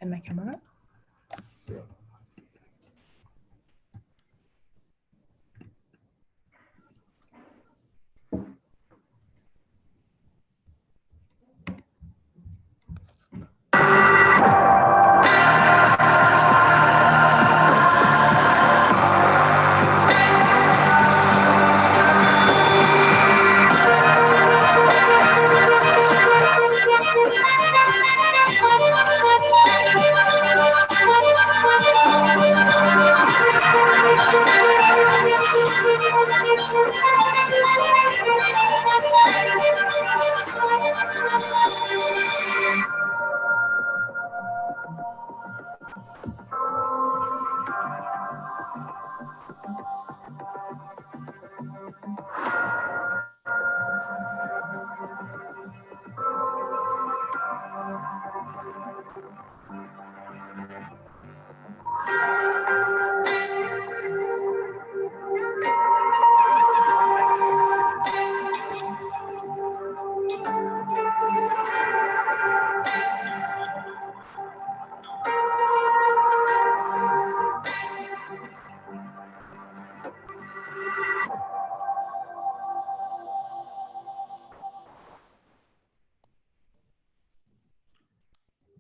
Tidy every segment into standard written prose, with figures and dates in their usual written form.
And my camera.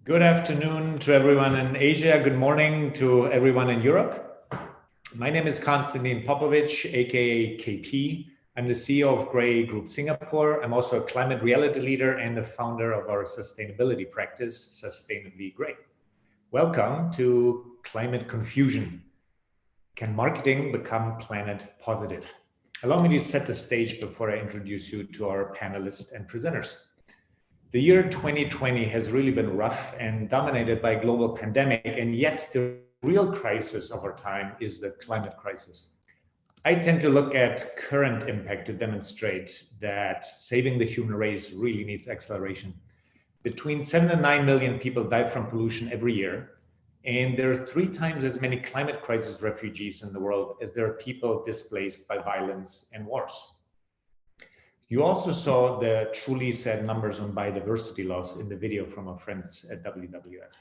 Good afternoon to everyone in Asia. Good morning to everyone in Europe. My name is Konstantin Popovic, aka KP. I'm the CEO of Grey Group Singapore. I'm also a climate reality leader and the founder of our sustainability practice, Sustainably Grey. Welcome to Climate Confusion. Can marketing become planet positive? Allow me to set the stage before I introduce you to our panelists and presenters. The year 2020 has really been rough and dominated by a global pandemic, and yet the real crisis of our time is the climate crisis. I tend to look at current impact to demonstrate that saving the human race really needs acceleration. Between 7 and 9 million people die from pollution every year, and there are 3 times as many climate crisis refugees in the world as there are people displaced by violence and wars. You also saw the truly sad numbers on biodiversity loss in the video from our friends at WWF.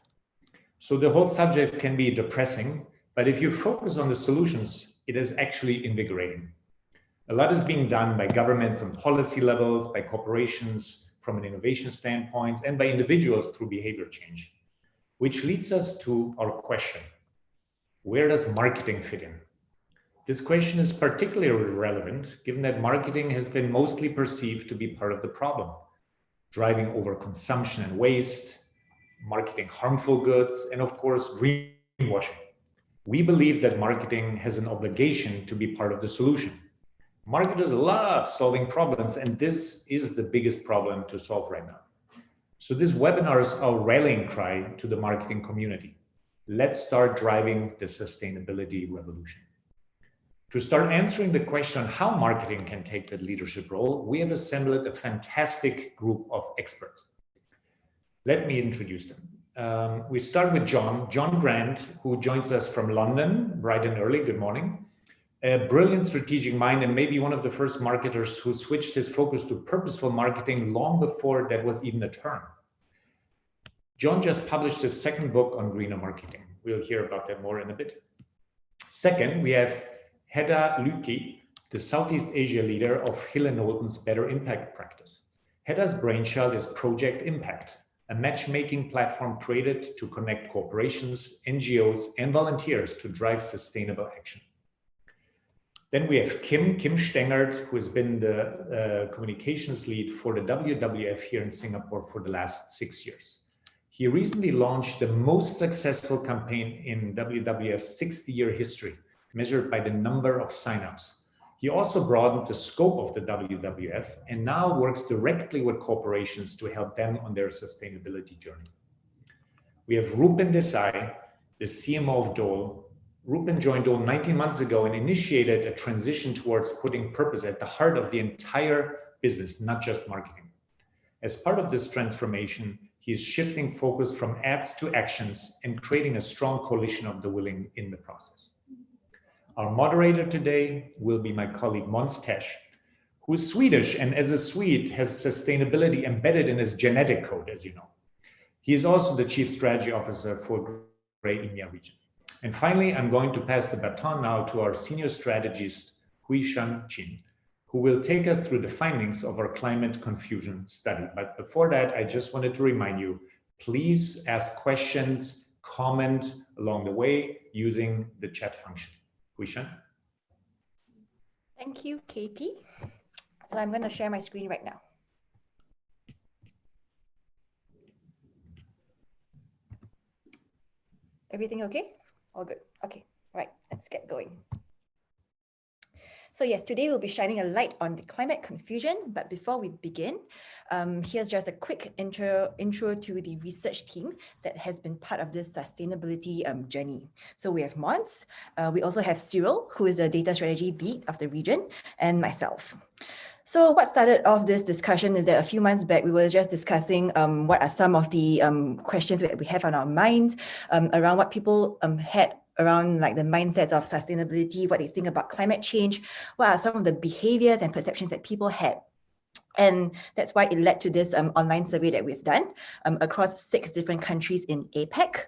So the whole subject can be depressing, but if you focus on the solutions, it is actually invigorating. A lot is being done by governments on policy levels, by corporations from an innovation standpoint, and by individuals through behavior change. Which leads us to our question: where does marketing fit in? This question is particularly relevant given that marketing has been mostly perceived to be part of the problem, driving overconsumption and waste, marketing harmful goods, and of course, greenwashing. We believe that marketing has an obligation to be part of the solution. Marketers love solving problems, and this is the biggest problem to solve right now. So this webinar is our rallying cry to the marketing community. Let's start driving the sustainability revolution. To start answering the question on how marketing can take that leadership role, we have assembled a fantastic group of experts. Let me introduce them. We start with John Grant, who joins us from London, bright and early. Good morning. A brilliant strategic mind and maybe one of the first marketers who switched his focus to purposeful marketing long before that was even a term. John just published his second book on greener marketing. We'll hear about that more in a bit. Second, we have Hedda Lütke, the Southeast Asia leader of Hill & Knowlton's Better Impact practice. Hedda's brainchild is Project Impact, a matchmaking platform created to connect corporations, NGOs, and volunteers to drive sustainable action. Then we have Kim Stengert, who has been the communications lead for the WWF here in Singapore for the last 6 years. He recently launched the most successful campaign in WWF's 60-year history, measured by the number of signups. He also broadened the scope of the WWF and now works directly with corporations to help them on their sustainability journey. We have Rupen Desai, the CMO of Dole. Rupen joined Dole 19 months ago and initiated a transition towards putting purpose at the heart of the entire business, not just marketing. As part of this transformation, he is shifting focus from ads to actions and creating a strong coalition of the willing in the process. Our moderator today will be my colleague Måns Tesch, who is Swedish and as a Swede has sustainability embedded in his genetic code, as you know. He is also the Chief Strategy Officer for GREY EMEA region. And finally, I'm going to pass the baton now to our Senior Strategist, Huishan Qin, who will take us through the findings of our climate confusion study. But before that, I just wanted to remind you, please ask questions, comment along the way using the chat function. Huishan? Thank you, KP. So I'm going to share my screen right now. Everything okay? All good. Okay, right, let's get going. So yes, today we'll be shining a light on the climate confusion, but before we begin, here's just a quick intro to the research team that has been part of this sustainability journey. So we have Mons, we also have Cyril, who is a data strategy lead of the region, and myself. So what started off this discussion is that a few months back, we were just discussing what are some of the questions that we have on our minds around what people had around like the mindsets of sustainability, what they think about climate change, what are some of the behaviors and perceptions that people had. And that's why it led to this online survey that we've done across 6 different countries in APEC.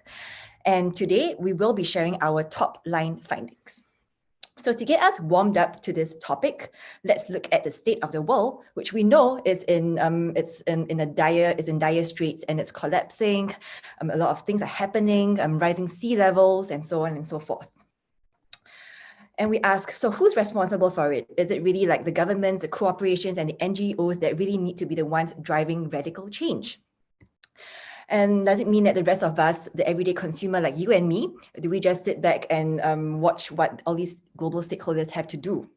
And today we will be sharing our top line findings. So to get us warmed up to this topic, let's look at the state of the world, which we know is in dire straits and it's collapsing. A lot of things are happening, rising sea levels, and so on and so forth. And we ask, so who's responsible for it? Is it really like the governments, the corporations, and the NGOs that really need to be the ones driving radical change? And does it mean that the rest of us, the everyday consumer like you and me, do we just sit back and watch what all these global stakeholders have to do?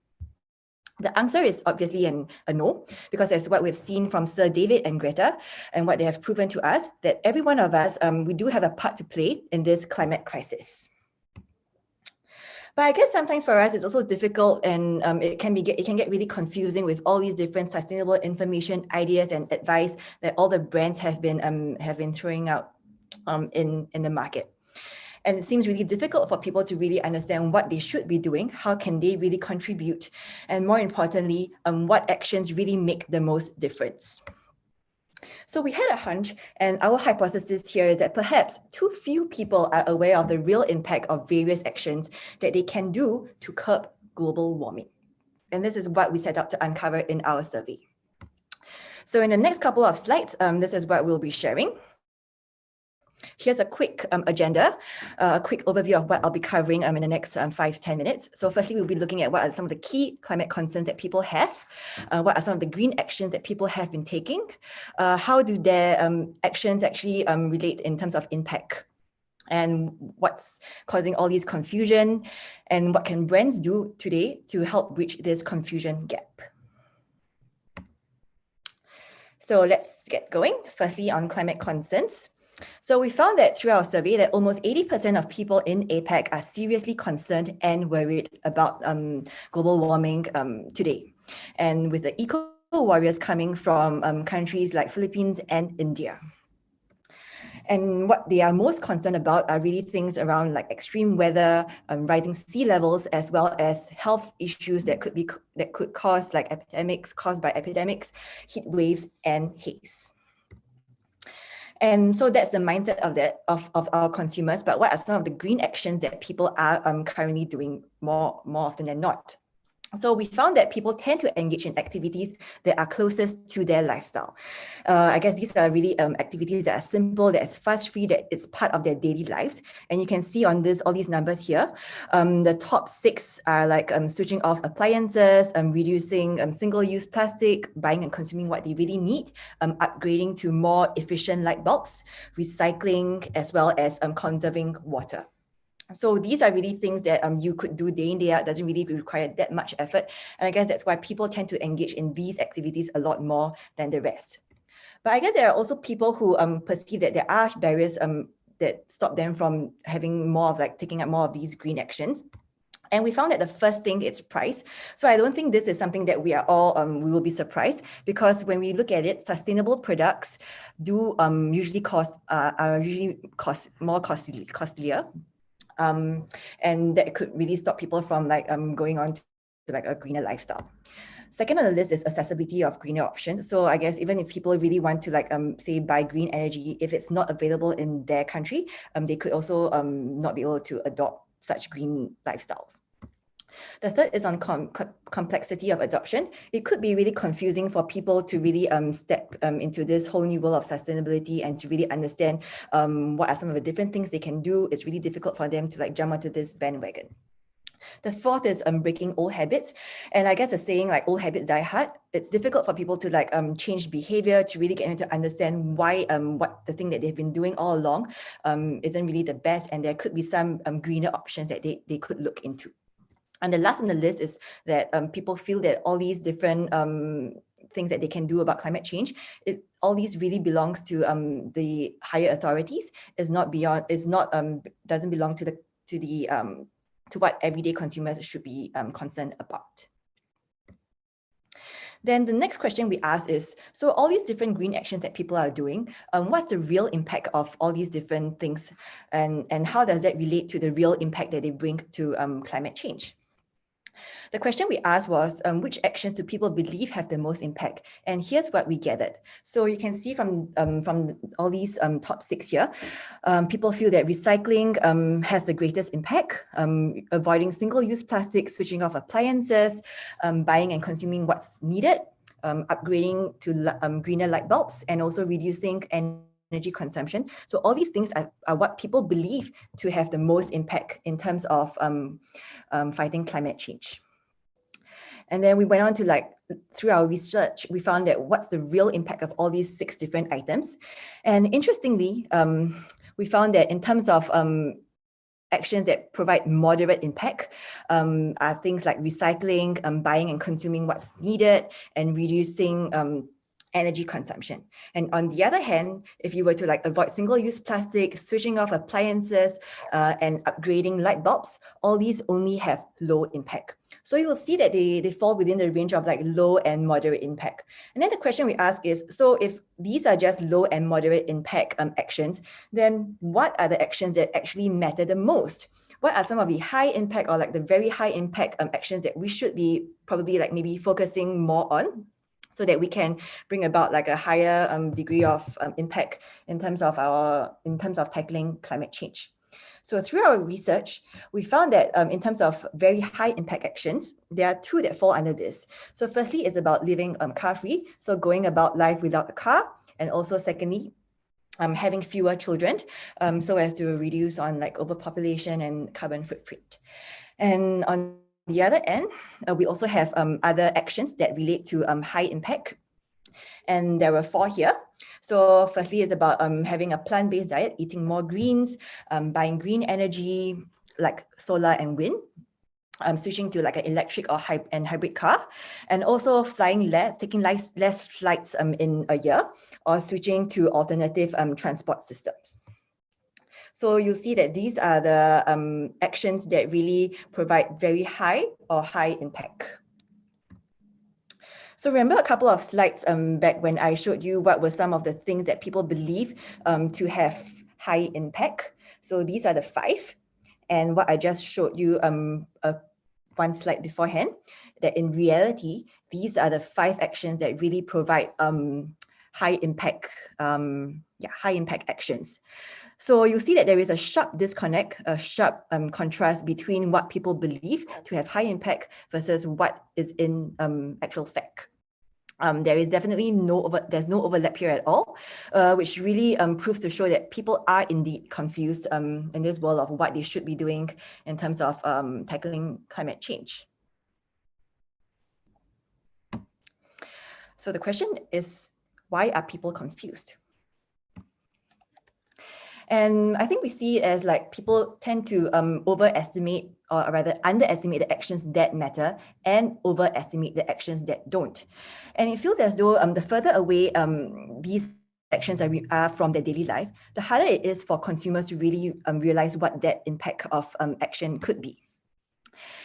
The answer is obviously a no, because that's what we've seen from Sir David and Greta and what they have proven to us, that every one of us, we do have a part to play in this climate crisis. But I guess sometimes for us, it's also difficult and it can get really confusing with all these different sustainable information, ideas, and advice that all the brands have been throwing out in the market. And it seems really difficult for people to really understand what they should be doing, how can they really contribute, and more importantly, what actions really make the most difference. So we had a hunch, and our hypothesis here is that perhaps too few people are aware of the real impact of various actions that they can do to curb global warming. And this is what we set out to uncover in our survey. So in the next couple of slides, this is what we'll be sharing. Here's a quick agenda, a quick overview of what I'll be covering in the next 5-10 minutes. So firstly, we'll be looking at what are some of the key climate concerns that people have, what are some of the green actions that people have been taking, how do their actions actually relate in terms of impact, and what's causing all this confusion, and what can brands do today to help bridge this confusion gap. So let's get going. Firstly, on climate concerns. So we found that through our survey that almost 80% of people in APEC are seriously concerned and worried about global warming today. And with the eco warriors coming from countries like Philippines and India. And what they are most concerned about are really things around like extreme weather, rising sea levels, as well as health issues that could cause like epidemics, caused by epidemics, heat waves, and haze. And so that's the mindset of our consumers. But what are some of the green actions that people are currently doing more often than not? So we found that people tend to engage in activities that are closest to their lifestyle. I guess these are really activities that are simple, that's fuss-free, that it's part of their daily lives. And you can see on all these numbers here, the top 6 are like switching off appliances, reducing single-use plastic, buying and consuming what they really need, upgrading to more efficient light bulbs, recycling, as well as conserving water. So these are really things that you could do day in, day out. It doesn't really require that much effort. And I guess that's why people tend to engage in these activities a lot more than the rest. But I guess there are also people who perceive that there are barriers that stop them from having more of like taking up more of these green actions. And we found that the first thing is price. So I don't think this is something that we are all, we will be surprised, because when we look at it, sustainable products do usually more costlier. And that could really stop people from like going on to like a greener lifestyle. Second on the list is accessibility of greener options. So I guess even if people really want to say buy green energy, if it's not available in their country, they could also not be able to adopt such green lifestyles. The third is on complexity of adoption. It could be really confusing for people to really step into this whole new world of sustainability and to really understand what are some of the different things they can do. It's really difficult for them to jump onto this bandwagon. The fourth is breaking old habits. And I guess the saying old habits die hard. It's difficult for people to change behavior, to really get them to understand why what the thing that they've been doing all along isn't really the best. And there could be some greener options that they could look into. And the last on the list is that people feel that all these different things that they can do about climate change, all these really belongs to the higher authorities. Doesn't belong to what everyday consumers should be concerned about. Then the next question we ask is, so all these different green actions that people are doing, what's the real impact of all these different things? And how does that relate to the real impact that they bring to climate change? The question we asked was, which actions do people believe have the most impact? And here's what we gathered. So you can see from all these top 6 here, people feel that recycling has the greatest impact, avoiding single-use plastic, switching off appliances, buying and consuming what's needed, upgrading to greener light bulbs, and also reducing energy consumption. So all these things are what people believe to have the most impact in terms of fighting climate change. And then we went on to through our research, we found that what's the real impact of all these 6 different items. And interestingly, we found that in terms of actions that provide moderate impact are things like recycling, buying and consuming what's needed, and reducing energy consumption. And on the other hand, if you were to avoid single-use plastic, switching off appliances, and upgrading light bulbs, all these only have low impact. So you'll see that they fall within the range of low and moderate impact. And then the question we ask is, so if these are just low and moderate impact actions, then what are the actions that actually matter the most? What are some of the high impact or the very high impact actions that we should be probably maybe focusing more on, so that we can bring about a higher degree of impact in terms of tackling climate change? So through our research, we found that in terms of very high impact actions, there are 2 that fall under this. So firstly, it's about living car-free, so going about life without a car, and also secondly, having fewer children, so as to reduce on overpopulation and carbon footprint. And on the other end, we also have other actions that relate to high impact. And there were 4 here. So firstly, it's about having a plant-based diet, eating more greens, buying green energy like solar and wind, switching to an electric or hybrid car, and also flying less, taking less flights in a year, or switching to alternative transport systems. So you'll see that these are the actions that really provide very high or high impact. So remember a couple of slides back when I showed you what were some of the things that people believe to have high impact. So these are the 5. And what I just showed you one slide beforehand, that in reality, these are the 5 actions that really provide high impact actions. So you'll see that there is a sharp disconnect, a sharp contrast between what people believe to have high impact versus what is in actual fact. There is definitely there's no overlap here at all, which really proves to show that people are indeed confused in this world of what they should be doing in terms of tackling climate change. So the question is, why are people confused? And I think we see it as people tend to overestimate, or rather underestimate, the actions that matter and overestimate the actions that don't. And it feels as though the further away these actions are from their daily life, the harder it is for consumers to really realize what that impact of action could be.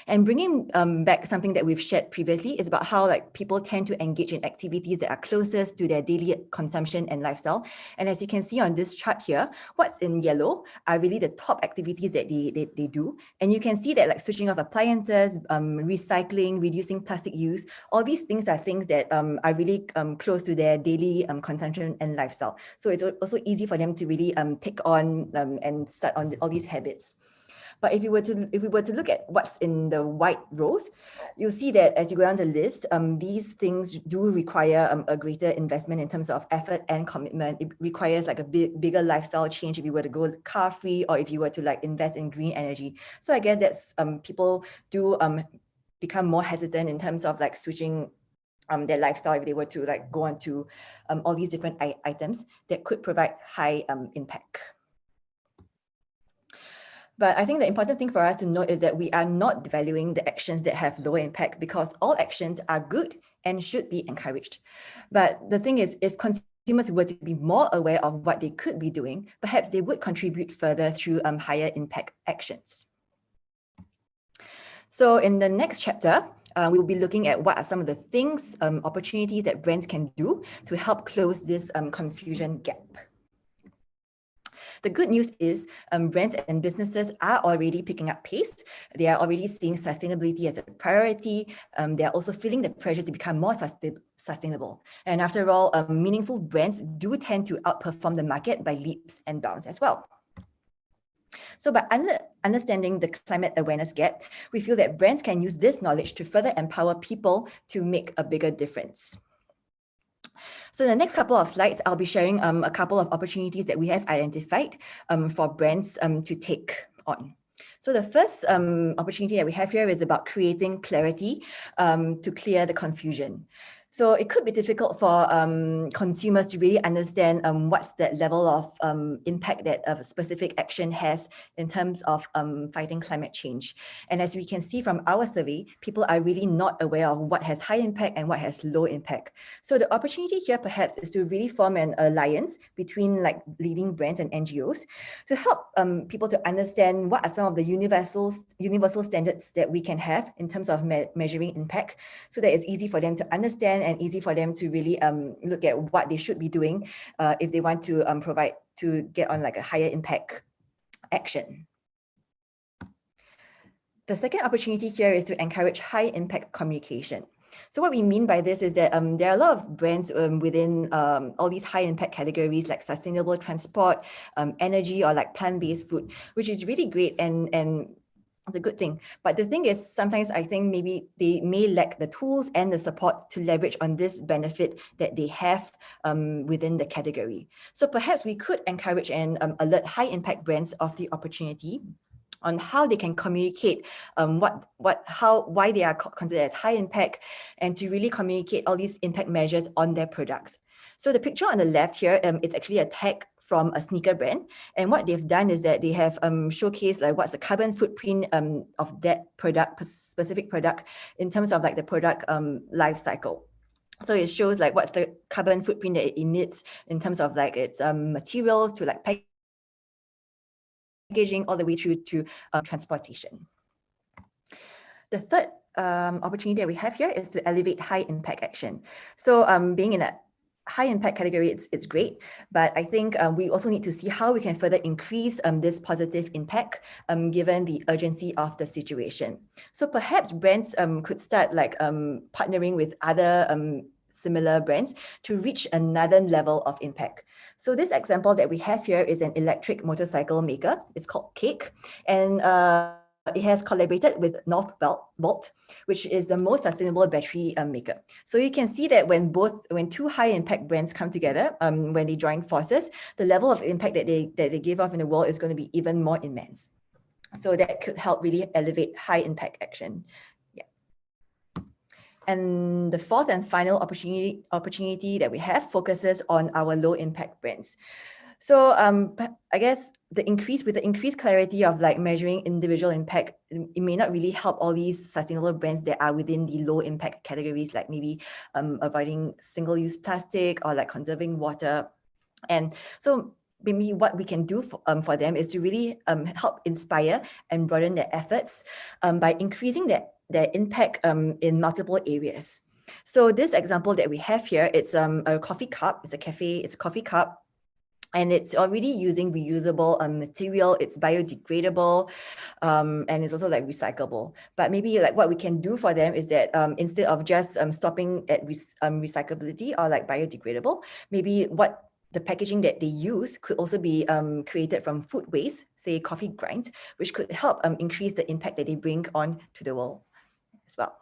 And bringing back something that we've shared previously is about how like people tend to engage in activities that are closest to their daily consumption and lifestyle. And as you can see on this chart here, what's in yellow are really the top activities that they do. And you can see that like switching off appliances, recycling, reducing plastic use, all these things are things that are really close to their daily consumption and lifestyle. So it's also easy for them to really take on and start on all these habits. But if we were to look at what's in the white rows, you'll see that as you go down the list, these things do require a greater investment in terms of effort and commitment. It requires like a bigger lifestyle change if you were to go car free or if you were to like invest in green energy. So I guess that's people do become more hesitant in terms of like switching their lifestyle if they were to like go on to all these different items that could provide high impact. But I think the important thing for us to note is that we are not devaluing the actions that have lower impact, because all actions are good and should be encouraged. But the thing is, if consumers were to be more aware of what they could be doing, perhaps they would contribute further through higher impact actions. So in the next chapter, we will be looking at what are some of the things, opportunities that brands can do to help close this confusion gap. The good news is brands and businesses are already picking up pace. They are already seeing sustainability as a priority. They are also feeling the pressure to become more sustainable. And after all, meaningful brands do tend to outperform the market by leaps and bounds as well. So by understanding the climate awareness gap, we feel that brands can use this knowledge to further empower people to make a bigger difference. So in the next couple of slides, I'll be sharing a couple of opportunities that we have identified for brands to take on. So the first opportunity that we have here is about creating clarity to clear the confusion. So it could be difficult for consumers to really understand what's that level of impact that a specific action has in terms of fighting climate change. And as we can see from our survey, people are really not aware of what has high impact and what has low impact. So the opportunity here perhaps is to really form an alliance between like leading brands and NGOs to help people to understand what are some of the universal standards that we can have in terms of measuring impact, so that it's easy for them to understand and easy for them to really look at what they should be doing if they want to provide to get on like a higher impact action. The second opportunity here is to encourage high impact communication. So what we mean by this is that there are a lot of brands within all these high impact categories like sustainable transport, energy, or like plant-based food, which is really great and it's a good thing. But the thing is, sometimes I think maybe they may lack the tools and the support to leverage on this benefit that they have within the category. So perhaps we could encourage and alert high impact brands of the opportunity on how they can communicate why they are considered as high impact, and to really communicate all these impact measures on their products. So the picture on the left here is actually a tag from a sneaker brand, and what they've done is that they have showcased like what's the carbon footprint of that specific product in terms of like the product life cycle. So it shows like what's the carbon footprint that it emits in terms of like its materials to like packaging all the way through to transportation. The third opportunity that we have here is to elevate high impact action. So being in a high impact category, it's great, but I think we also need to see how we can further increase this positive impact given the urgency of the situation. So perhaps brands could start like partnering with other similar brands to reach another level of impact. So this example that we have here is an electric motorcycle maker. It's called Cake, and it has collaborated with Northvolt, which is the most sustainable battery maker. So you can see that when two high impact brands come together, when they join forces, the level of impact that they give off in the world is going to be even more immense. So that could help really elevate high impact action. Yeah. And the fourth and final opportunity that we have focuses on our low impact brands. So I guess with the increased clarity of like measuring individual impact, it may not really help all these sustainable brands that are within the low impact categories, like maybe avoiding single-use plastic or like conserving water. And so maybe what we can do for them is to really help inspire and broaden their efforts by increasing their impact in multiple areas. So this example that we have here, it's a coffee cup. It's a coffee cup. And it's already using reusable material. It's biodegradable, and it's also like recyclable. But maybe like what we can do for them is that instead of just stopping at recyclability or like biodegradable, maybe what the packaging that they use could also be created from food waste, say coffee grinds, which could help increase the impact that they bring on to the world as well.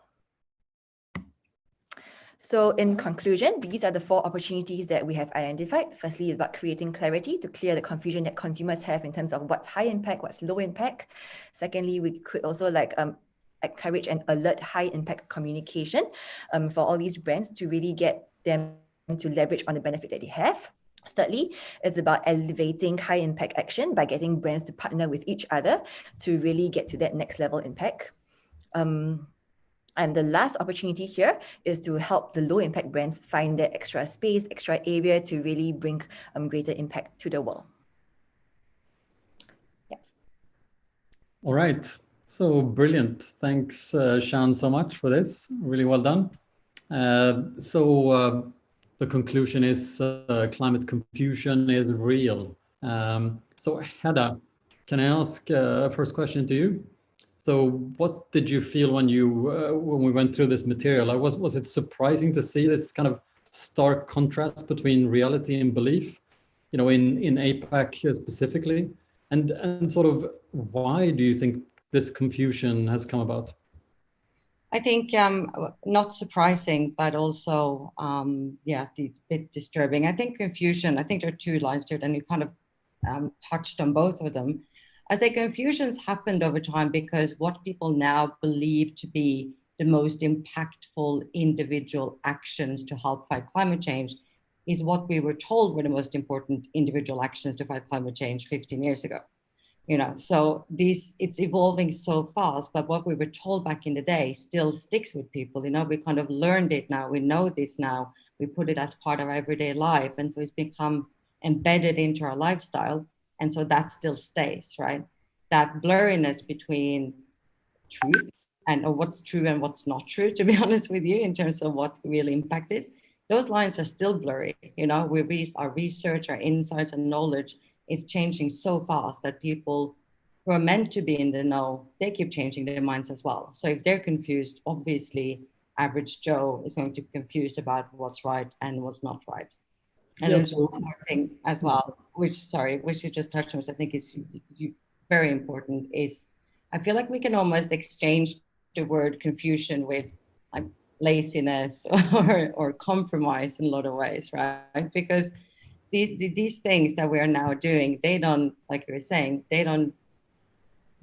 So in conclusion, these are the 4 opportunities that we have identified. Firstly, it's about creating clarity to clear the confusion that consumers have in terms of what's high impact, what's low impact. Secondly, we could also like encourage and alert high impact communication for all these brands to really get them to leverage on the benefit that they have. Thirdly, it's about elevating high impact action by getting brands to partner with each other to really get to that next level impact. And the last opportunity here is to help the low impact brands find that extra space, extra area to really bring greater impact to the world. Yeah. All right. So brilliant. Thanks, Shan, so much for this. Really well done. The conclusion is climate confusion is real. So Hedda, can I ask a first question to you? So what did you feel when we went through this material? Was it surprising to see this kind of stark contrast between reality and belief, in APAC specifically? And sort of why do you think this confusion has come about? I think not surprising, but also, a bit disturbing. I think confusion, I think there are 2 lines to it, and you kind of touched on both of them. I say confusions happened over time because what people now believe to be the most impactful individual actions to help fight climate change is what we were told were the most important individual actions to fight climate change 15 years ago. So it's evolving so fast, but what we were told back in the day still sticks with people. We kind of learned it now, we know this now, we put it as part of our everyday life. And so it's become embedded into our lifestyle. And so that still stays, right? That blurriness between truth and what's true and what's not true, to be honest with you, in terms of what real impact is, those lines are still blurry. Our research, our insights and knowledge is changing so fast that people who are meant to be in the know, they keep changing their minds as well. So if they're confused, obviously, average Joe is going to be confused about what's right and what's not right. And Yes. there's one more thing as well, which you just touched on, which I think is very important, is I feel like we can almost exchange the word confusion with like laziness or compromise in a lot of ways, right? Because these things that we are now doing, they don't, like you were saying, they don't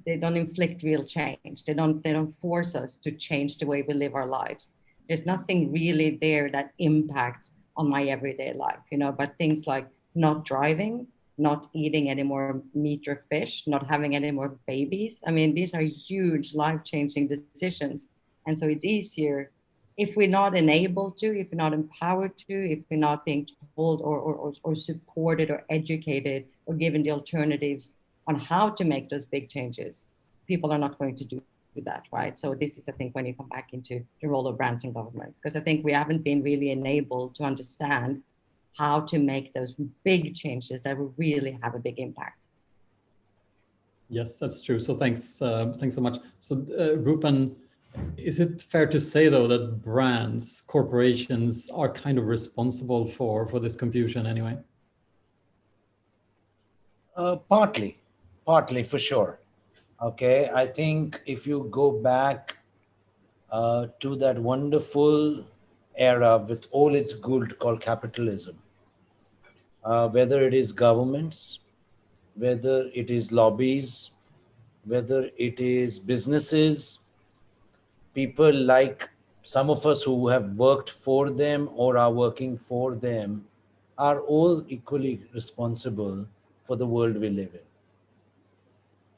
inflict real change. They don't force us to change the way we live our lives. There's nothing really there that impacts on my everyday life, but things like not driving, not eating any more meat or fish, not having any more babies. I mean, these are huge life-changing decisions. And so it's easier if we're not enabled to, if we're not empowered to, if we're not being told or supported or educated or given the alternatives on how to make those big changes, people are not going to do that, right? So this is, I think, when you come back into the role of brands and governments, because I think we haven't been really enabled to understand how to make those big changes that will really have a big impact. Yes, that's true. So thanks so much. So Rupan, is it fair to say though that brands, corporations are kind of responsible for this confusion anyway? Partly for sure. Okay, I think if you go back to that wonderful era with all its good called capitalism, whether it is governments, whether it is lobbies, whether it is businesses, people like some of us who have worked for them or are working for them are all equally responsible for the world we live in.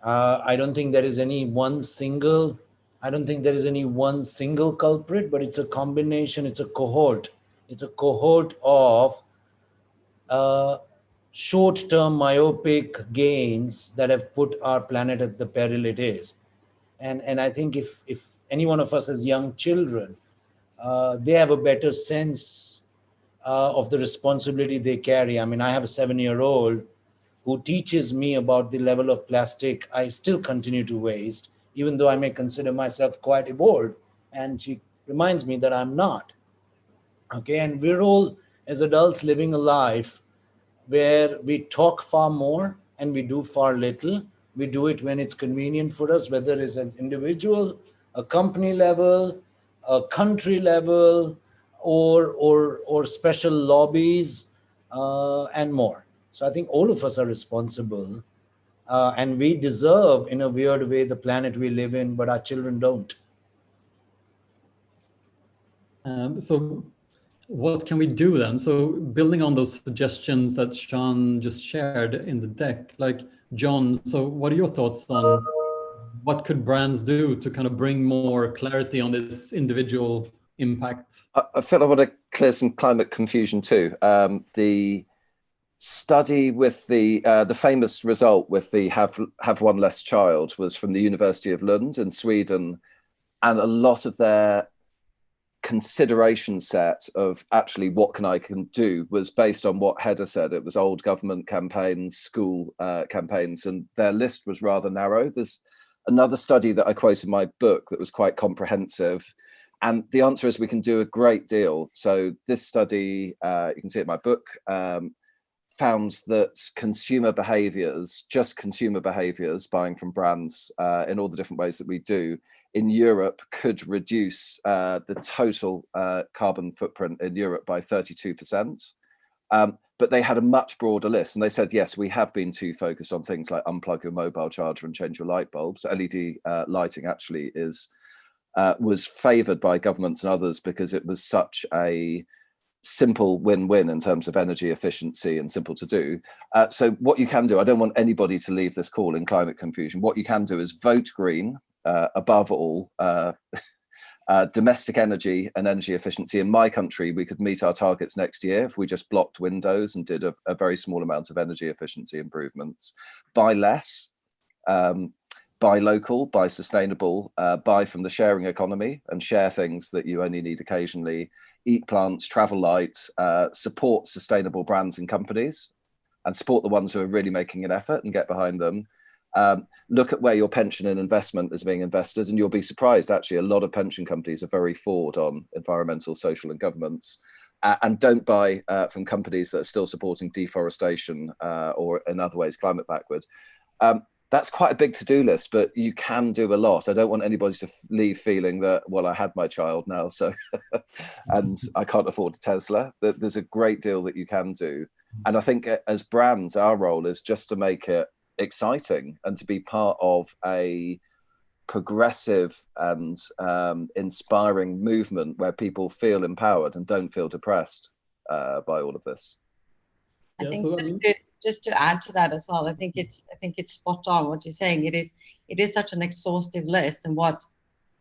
I don't think there is any one single culprit, but it's a combination, it's a cohort of short-term myopic gains that have put our planet at the peril it is. And I think if any one of us has young children, they have a better sense of the responsibility they carry. I mean, I have a 7-year-old who teaches me about the level of plastic I still continue to waste, even though I may consider myself quite evolved. And she reminds me that I'm not. Okay, and we're all, as adults, living a life where we talk far more and we do far little. We do it when it's convenient for us, whether it's an individual, a company level, a country level, or special lobbies, and more. So I think all of us are responsible, and we deserve, in a weird way, the planet we live in, but our children don't. So what can we do then? So building on those suggestions that Sean just shared in the deck, like John, so what are your thoughts on what could brands do to kind of bring more clarity on this individual impact? I feel I want to clear some climate confusion too. The study with the famous result with the have one less child was from the University of Lund in Sweden, and a lot of their consideration set of actually what I can do was based on what Hedda said. It was old government campaigns, school campaigns, and their list was rather narrow. There's another study that I quote in my book that was quite comprehensive, and the answer is we can do a great deal. So this study, you can see it in my book, found that consumer behaviors, just consumer behaviors, buying from brands in all the different ways that we do, in Europe could reduce the total carbon footprint in Europe by 32%. But they had a much broader list, and they said, yes, we have been too focused on things like unplug your mobile charger and change your light bulbs. LED lighting actually was favored by governments and others because it was such a simple win-win in terms of energy efficiency and simple to do. So what you can do, I don't want anybody to leave this call in climate confusion. What you can do is vote green. Above all, domestic energy and energy efficiency. In my country, we could meet our targets next year if we just blocked windows and did a very small amount of energy efficiency improvements. Buy less, buy local, buy sustainable, buy from the sharing economy and share things that you only need occasionally, eat plants, travel light, support sustainable brands and companies, and support the ones who are really making an effort and get behind them. Look at where your pension and investment is being invested, and you'll be surprised. Actually, a lot of pension companies are very forward on environmental, social, and governance. And don't buy from companies that are still supporting deforestation or in other ways climate backward. That's quite a big to-do list, but you can do a lot. I don't want anybody to leave feeling that, well, I had my child now, so and I can't afford a Tesla. There's a great deal that you can do. And I think as brands, our role is just to make it exciting and to be part of a progressive and inspiring movement where people feel empowered and don't feel depressed by all of this. I think just to add to that as well, I think it's spot on what you're saying. It is such an exhaustive list, and what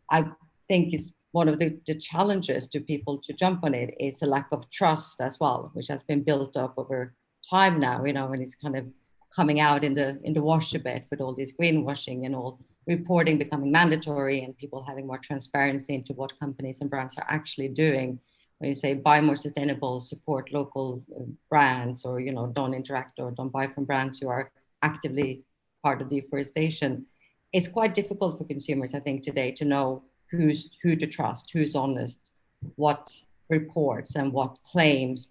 I think is one of the challenges to people to jump on it is a lack of trust as well, which has been built up over time now. You know, when it's kind of coming out in the wash a bit with all this greenwashing and all reporting becoming mandatory and people having more transparency into what companies and brands are actually doing. When you say buy more sustainable, support local brands, or, you know, don't interact or don't buy from brands who are actively part of deforestation, it's quite difficult for consumers, I think, today to know who to trust, who's honest, what reports and what claims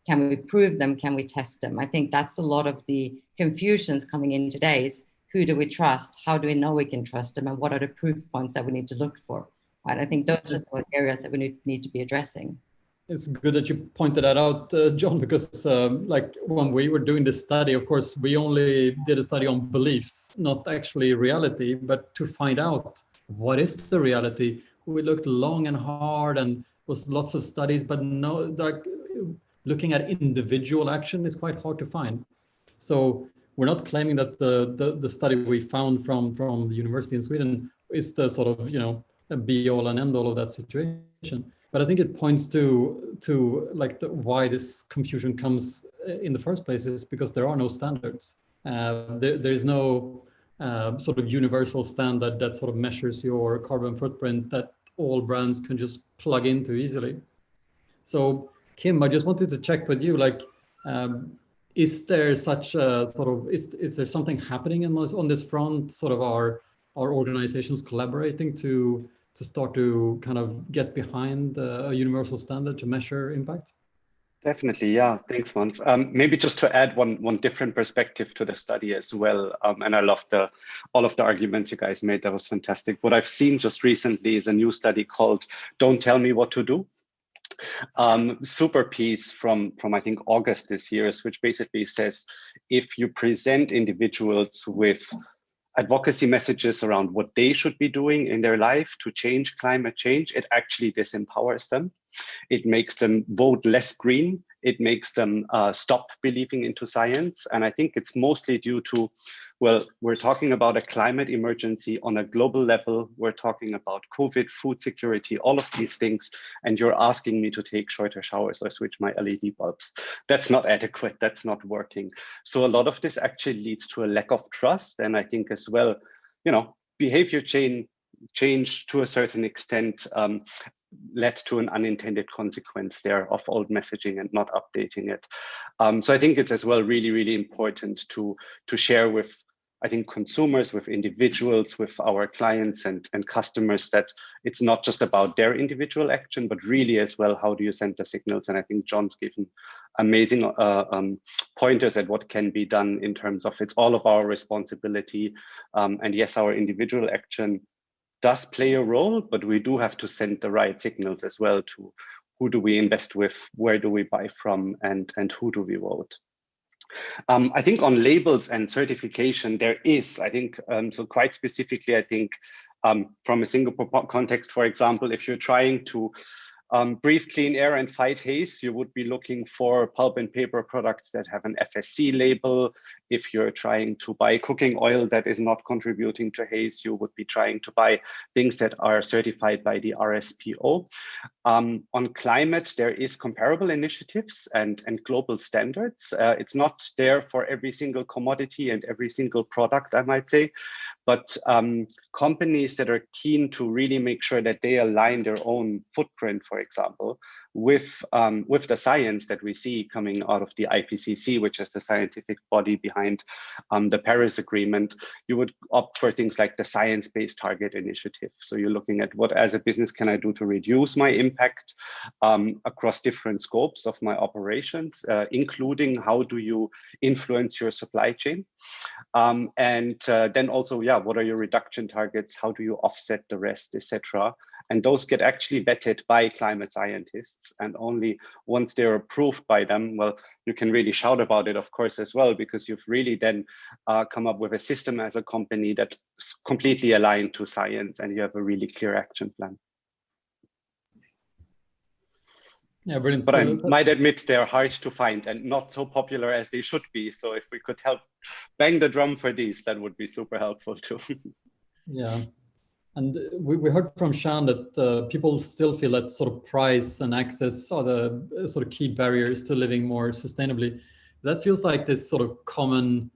can we prove them? Can we test them? I think that's a lot of the confusions coming in today is who do we trust? How do we know we can trust them? And what are the proof points that we need to look for? Right? I think those are the areas that we need to be addressing. It's good that you pointed that out, John, because like when we were doing this study, of course, we only did a study on beliefs, not actually reality, but to find out what is the reality. We looked long and hard and was lots of studies, but no, like, looking at individual action is quite hard to find. So we're not claiming that the study we found from the university in Sweden is the sort of, you know, a be all and end all of that situation. But I think it points to like why this confusion comes in the first place is because there are no standards. There is no sort of universal standard that sort of measures your carbon footprint that all brands can just plug into easily. So Kim, I just wanted to check with you, like, is there such a sort of, is there something happening on this front? Sort of our organizations collaborating to start to kind of get behind a universal standard to measure impact? Definitely, yeah. Thanks, Mons. Maybe just to add one different perspective to the study as well. And I loved all of the arguments you guys made. That was fantastic. What I've seen just recently is a new study called "Don't Tell Me What to Do." Super piece from I think August this year, which basically says if you present individuals with advocacy messages around what they should be doing in their life to change climate change, it actually disempowers them. It makes them vote less green. It makes them stop believing into science. And I think it's mostly due to, well, we're talking about a climate emergency on a global level. We're talking about COVID, food security, all of these things. And you're asking me to take shorter showers or switch my LED bulbs. That's not adequate. That's not working. So a lot of this actually leads to a lack of trust. And I think as well, you know, behavior change to a certain extent led to an unintended consequence there of old messaging and not updating it. So I think it's as well really, really important to share with, I think, consumers, with individuals, with our clients and customers, that it's not just about their individual action, but really as well, how do you send the signals? And I think John's given amazing pointers at what can be done in terms of it's all of our responsibility. And yes, our individual action does play a role, but we do have to send the right signals as well to who do we invest with, where do we buy from, and who do we vote. I think on labels and certification, there is, I think, so quite specifically, I think from a Singapore context, for example, if you're trying to breathe clean air and fight haze, you would be looking for pulp and paper products that have an FSC label. If you're trying to buy cooking oil that is not contributing to haze, you would be trying to buy things that are certified by the RSPO. On climate, there is comparable initiatives and global standards. It's not there for every single commodity and every single product, I might say. But companies that are keen to really make sure that they align their own footprint, for example, with the science that we see coming out of the IPCC, which is the scientific body behind the Paris Agreement, you would opt for things like the Science-Based Target Initiative. So you're looking at what, as a business, can I do to reduce my impact across different scopes of my operations, including how do you influence your supply chain? And then also, yeah, what are your reduction targets? How do you offset the rest, etc.? And those get actually vetted by climate scientists. And only once they're approved by them, well, you can really shout about it, of course, as well, because you've really then come up with a system as a company that's completely aligned to science, and you have a really clear action plan. Yeah, brilliant. But I might admit they're hard to find and not so popular as they should be. So if we could help bang the drum for these, that would be super helpful too. Yeah. And we heard from Shan that people still feel that sort of price and access are the sort of key barriers to living more sustainably. That feels like this sort of common,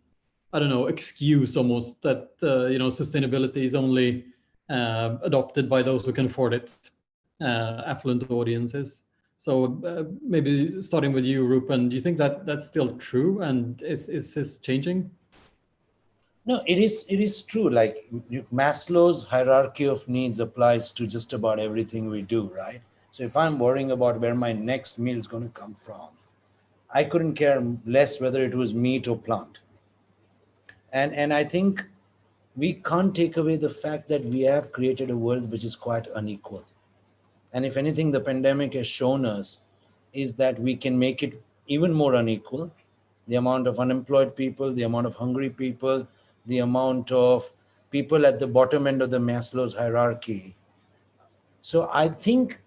I don't know, excuse almost that, you know, sustainability is only adopted by those who can afford it, affluent audiences. So maybe starting with you, Rupen, do you think that that's still true, and is this changing? No, it is true. Like Maslow's hierarchy of needs applies to just about everything we do, right? So if I'm worrying about where my next meal is going to come from, I couldn't care less whether it was meat or plant. And I think we can't take away the fact that we have created a world which is quite unequal. And if anything, the pandemic has shown us is that we can make it even more unequal. The amount of unemployed people, the amount of hungry people, the amount of people at the bottom end of the Maslow's hierarchy. So I think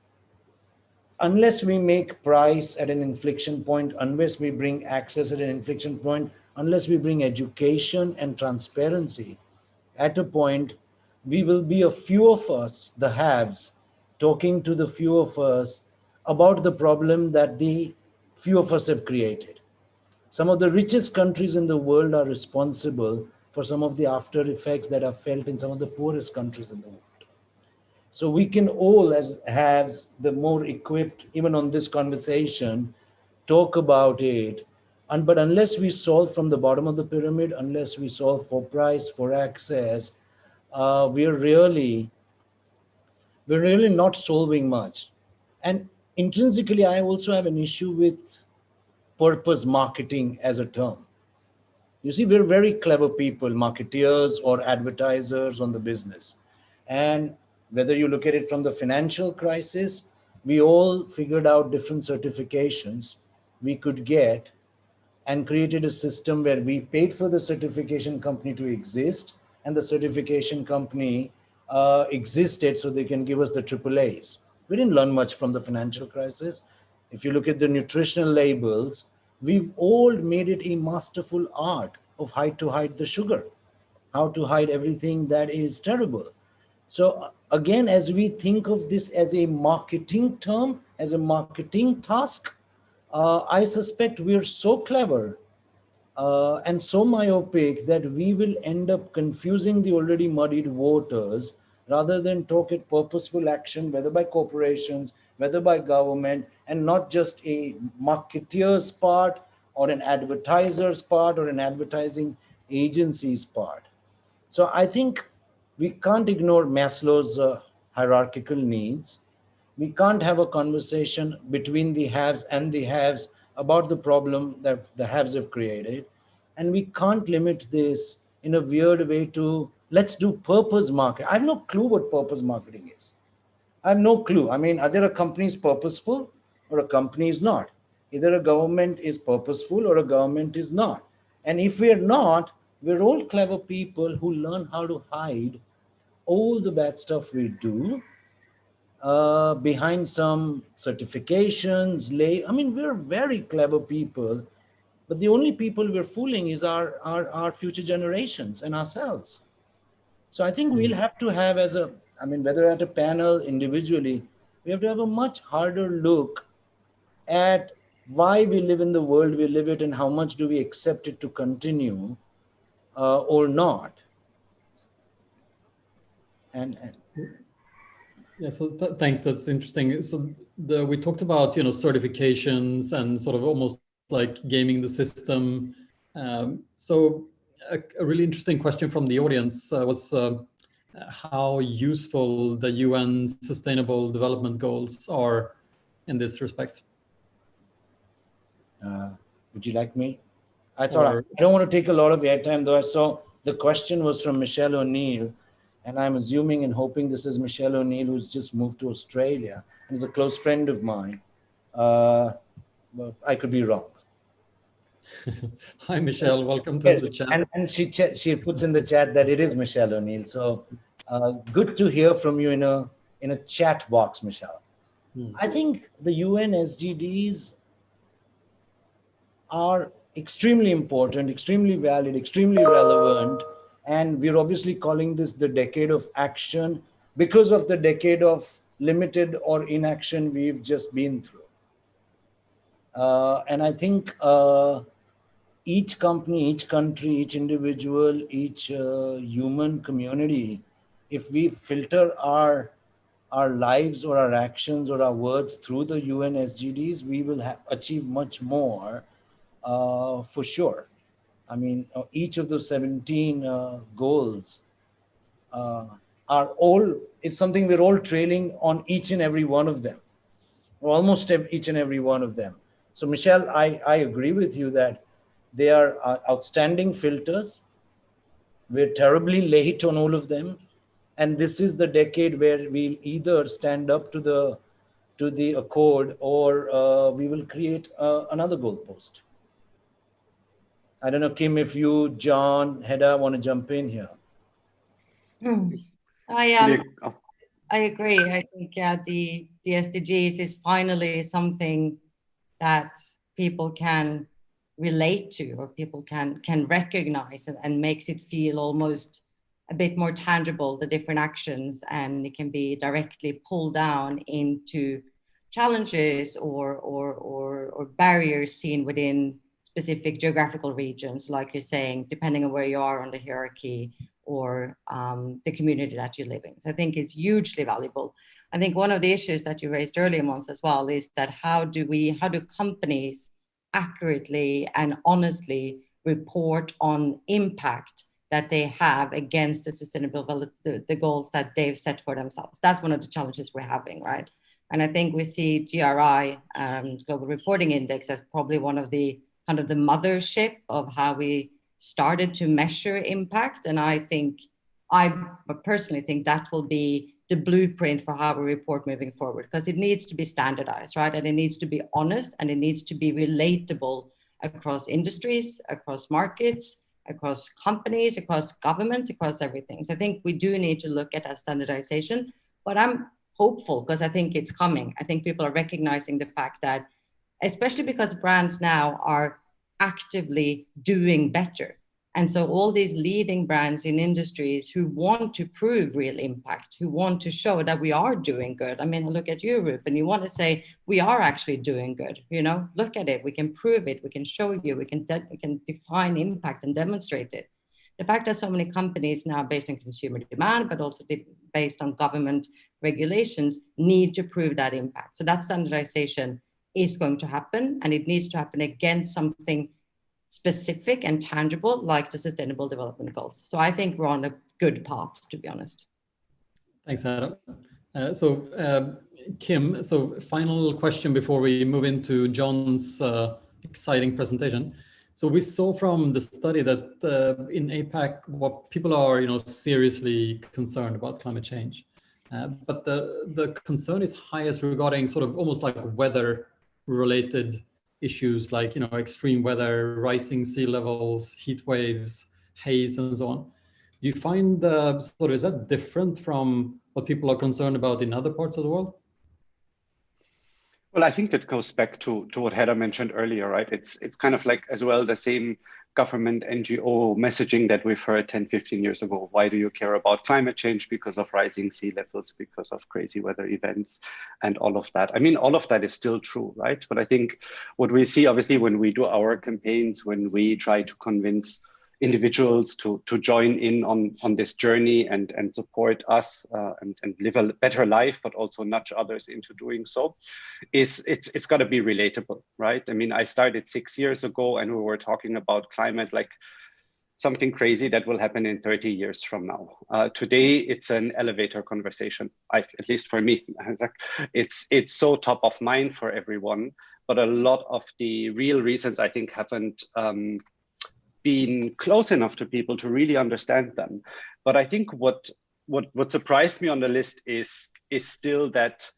unless we make price at an inflection point, unless we bring access at an inflection point, unless we bring education and transparency at a point, we will be a few of us, the haves, talking to the few of us about the problem that the few of us have created. Some of the richest countries in the world are responsible for some of the after effects that are felt in some of the poorest countries in the world. So we can all, as haves, the more equipped, even on this conversation, talk about it. But unless we solve from the bottom of the pyramid, unless we solve for price, for access, we're really not solving much. And intrinsically, I also have an issue with purpose marketing as a term. You see, we're very clever people, marketeers or advertisers on the business. And whether you look at it from the financial crisis, we all figured out different certifications we could get and created a system where we paid for the certification company to exist, and the certification company existed so they can give us the AAAs. We didn't learn much from the financial crisis. If you look at the nutritional labels, we've all made it a masterful art of how to hide the sugar, how to hide everything that is terrible. So again, as we think of this as a marketing term, as a marketing task, I suspect we're so clever and so myopic that we will end up confusing the already muddied waters rather than talk at purposeful action, whether by corporations, whether by government, and not just a marketeer's part or an advertiser's part or an advertising agency's part. So I think we can't ignore Maslow's hierarchical needs. We can't have a conversation between the haves and the haves about the problem that the haves have created. And we can't limit this in a weird way to let's do purpose marketing. I have no clue what purpose marketing is. I have no clue. I mean, either a company is purposeful or a company is not. Either a government is purposeful or a government is not. And if we're not, we're all clever people who learn how to hide all the bad stuff we do behind some certifications. I mean, we're very clever people, but the only people we're fooling is our future generations and ourselves. So I think we'll have to have whether at a panel, individually, we have to have a much harder look at why we live in the world we live in and how much do we accept it to continue or not. Yeah, so thanks. That's interesting. So we talked about certifications and sort of almost like gaming the system. So a really interesting question from the audience was how useful the UN Sustainable Development Goals are in this respect. Would you like me? I don't want to take a lot of airtime, though. I saw the question was from Michelle O'Neill. And I'm assuming and hoping this is Michelle O'Neill, who's just moved to Australia and is a close friend of mine. But I could be wrong. Hi, Michelle. Welcome to the chat. And she puts in the chat that it is Michelle O'Neill. So good to hear from you in a chat box, Michelle. I think the UN SDGs are extremely important, extremely valid, extremely relevant. And we're obviously calling this the decade of action because of the decade of limited or inaction we've just been through. And I think each company, each country, each individual, each human community, if we filter our lives or our actions or our words through the UN SDGs, we will achieve much more for sure. I mean, each of those 17 goals is something we're all trailing on each and every one of them, or almost each and every one of them. So Michelle, I agree with you that they are outstanding filters. We're terribly late on all of them. And this is the decade where we'll either stand up to the accord or we will create another goalpost. I don't know, Kim, if you, John, Hedda want to jump in here. I agree. I think the SDGs is finally something that people can relate to or people can recognize and makes it feel almost a bit more tangible, the different actions, and it can be directly pulled down into challenges or barriers seen within specific geographical regions, like you're saying, depending on where you are on the hierarchy or the community that you live in. So I think it's hugely valuable. I think one of the issues that you raised earlier, Måns, as well, is that how do companies accurately and honestly report on impact that they have against the sustainable the goals that they've set for themselves? That's one of the challenges we're having, right? And I think we see GRI, Global Reporting Index, as probably one of the kind of the mothership of how we started to measure impact. And I personally think that will be the blueprint for how we report moving forward, because it needs to be standardized, right? And it needs to be honest, and it needs to be relatable across industries, across markets, across companies, across governments, across everything. So I think we do need to look at that standardization, but I'm hopeful because I think it's coming. I think people are recognizing the fact that, especially because brands now are actively doing better. And so all these leading brands in industries who want to prove real impact, who want to show that we are doing good. I mean, look at Europe and you want to say, we are actually doing good, you know, look at it, we can prove it, we can show you, we can define impact and demonstrate it. The fact that so many companies now based on consumer demand, but also based on government regulations need to prove that impact. So that standardization is going to happen, and it needs to happen against something specific and tangible like the Sustainable Development Goals. So I think we're on a good path, to be honest. Thanks, Adam. Kim, so final question before we move into John's exciting presentation. So we saw from the study that in APAC, what people are, seriously concerned about climate change. But the concern is highest regarding sort of almost like weather-related issues like, extreme weather, rising sea levels, heat waves, haze, and so on. Do you find is that different from what people are concerned about in other parts of the world? Well, I think that goes back to what Hedda mentioned earlier, right? It's kind of like as well the same government NGO messaging that we've heard 10, 15 years ago. Why do you care about climate change? Because of rising sea levels, because of crazy weather events and all of that. I mean, all of that is still true, right? But I think what we see, obviously, when we do our campaigns, when we try to convince individuals to join in on this journey and support us and live a better life, but also nudge others into doing so, it's got to be relatable, right? I mean, I started 6 years ago and we were talking about climate like something crazy that will happen in 30 years from now. Today, it's an elevator conversation, at least for me. It's so top of mind for everyone, but a lot of the real reasons I think haven't been close enough to people to really understand them. But I think what surprised me on the list is still that,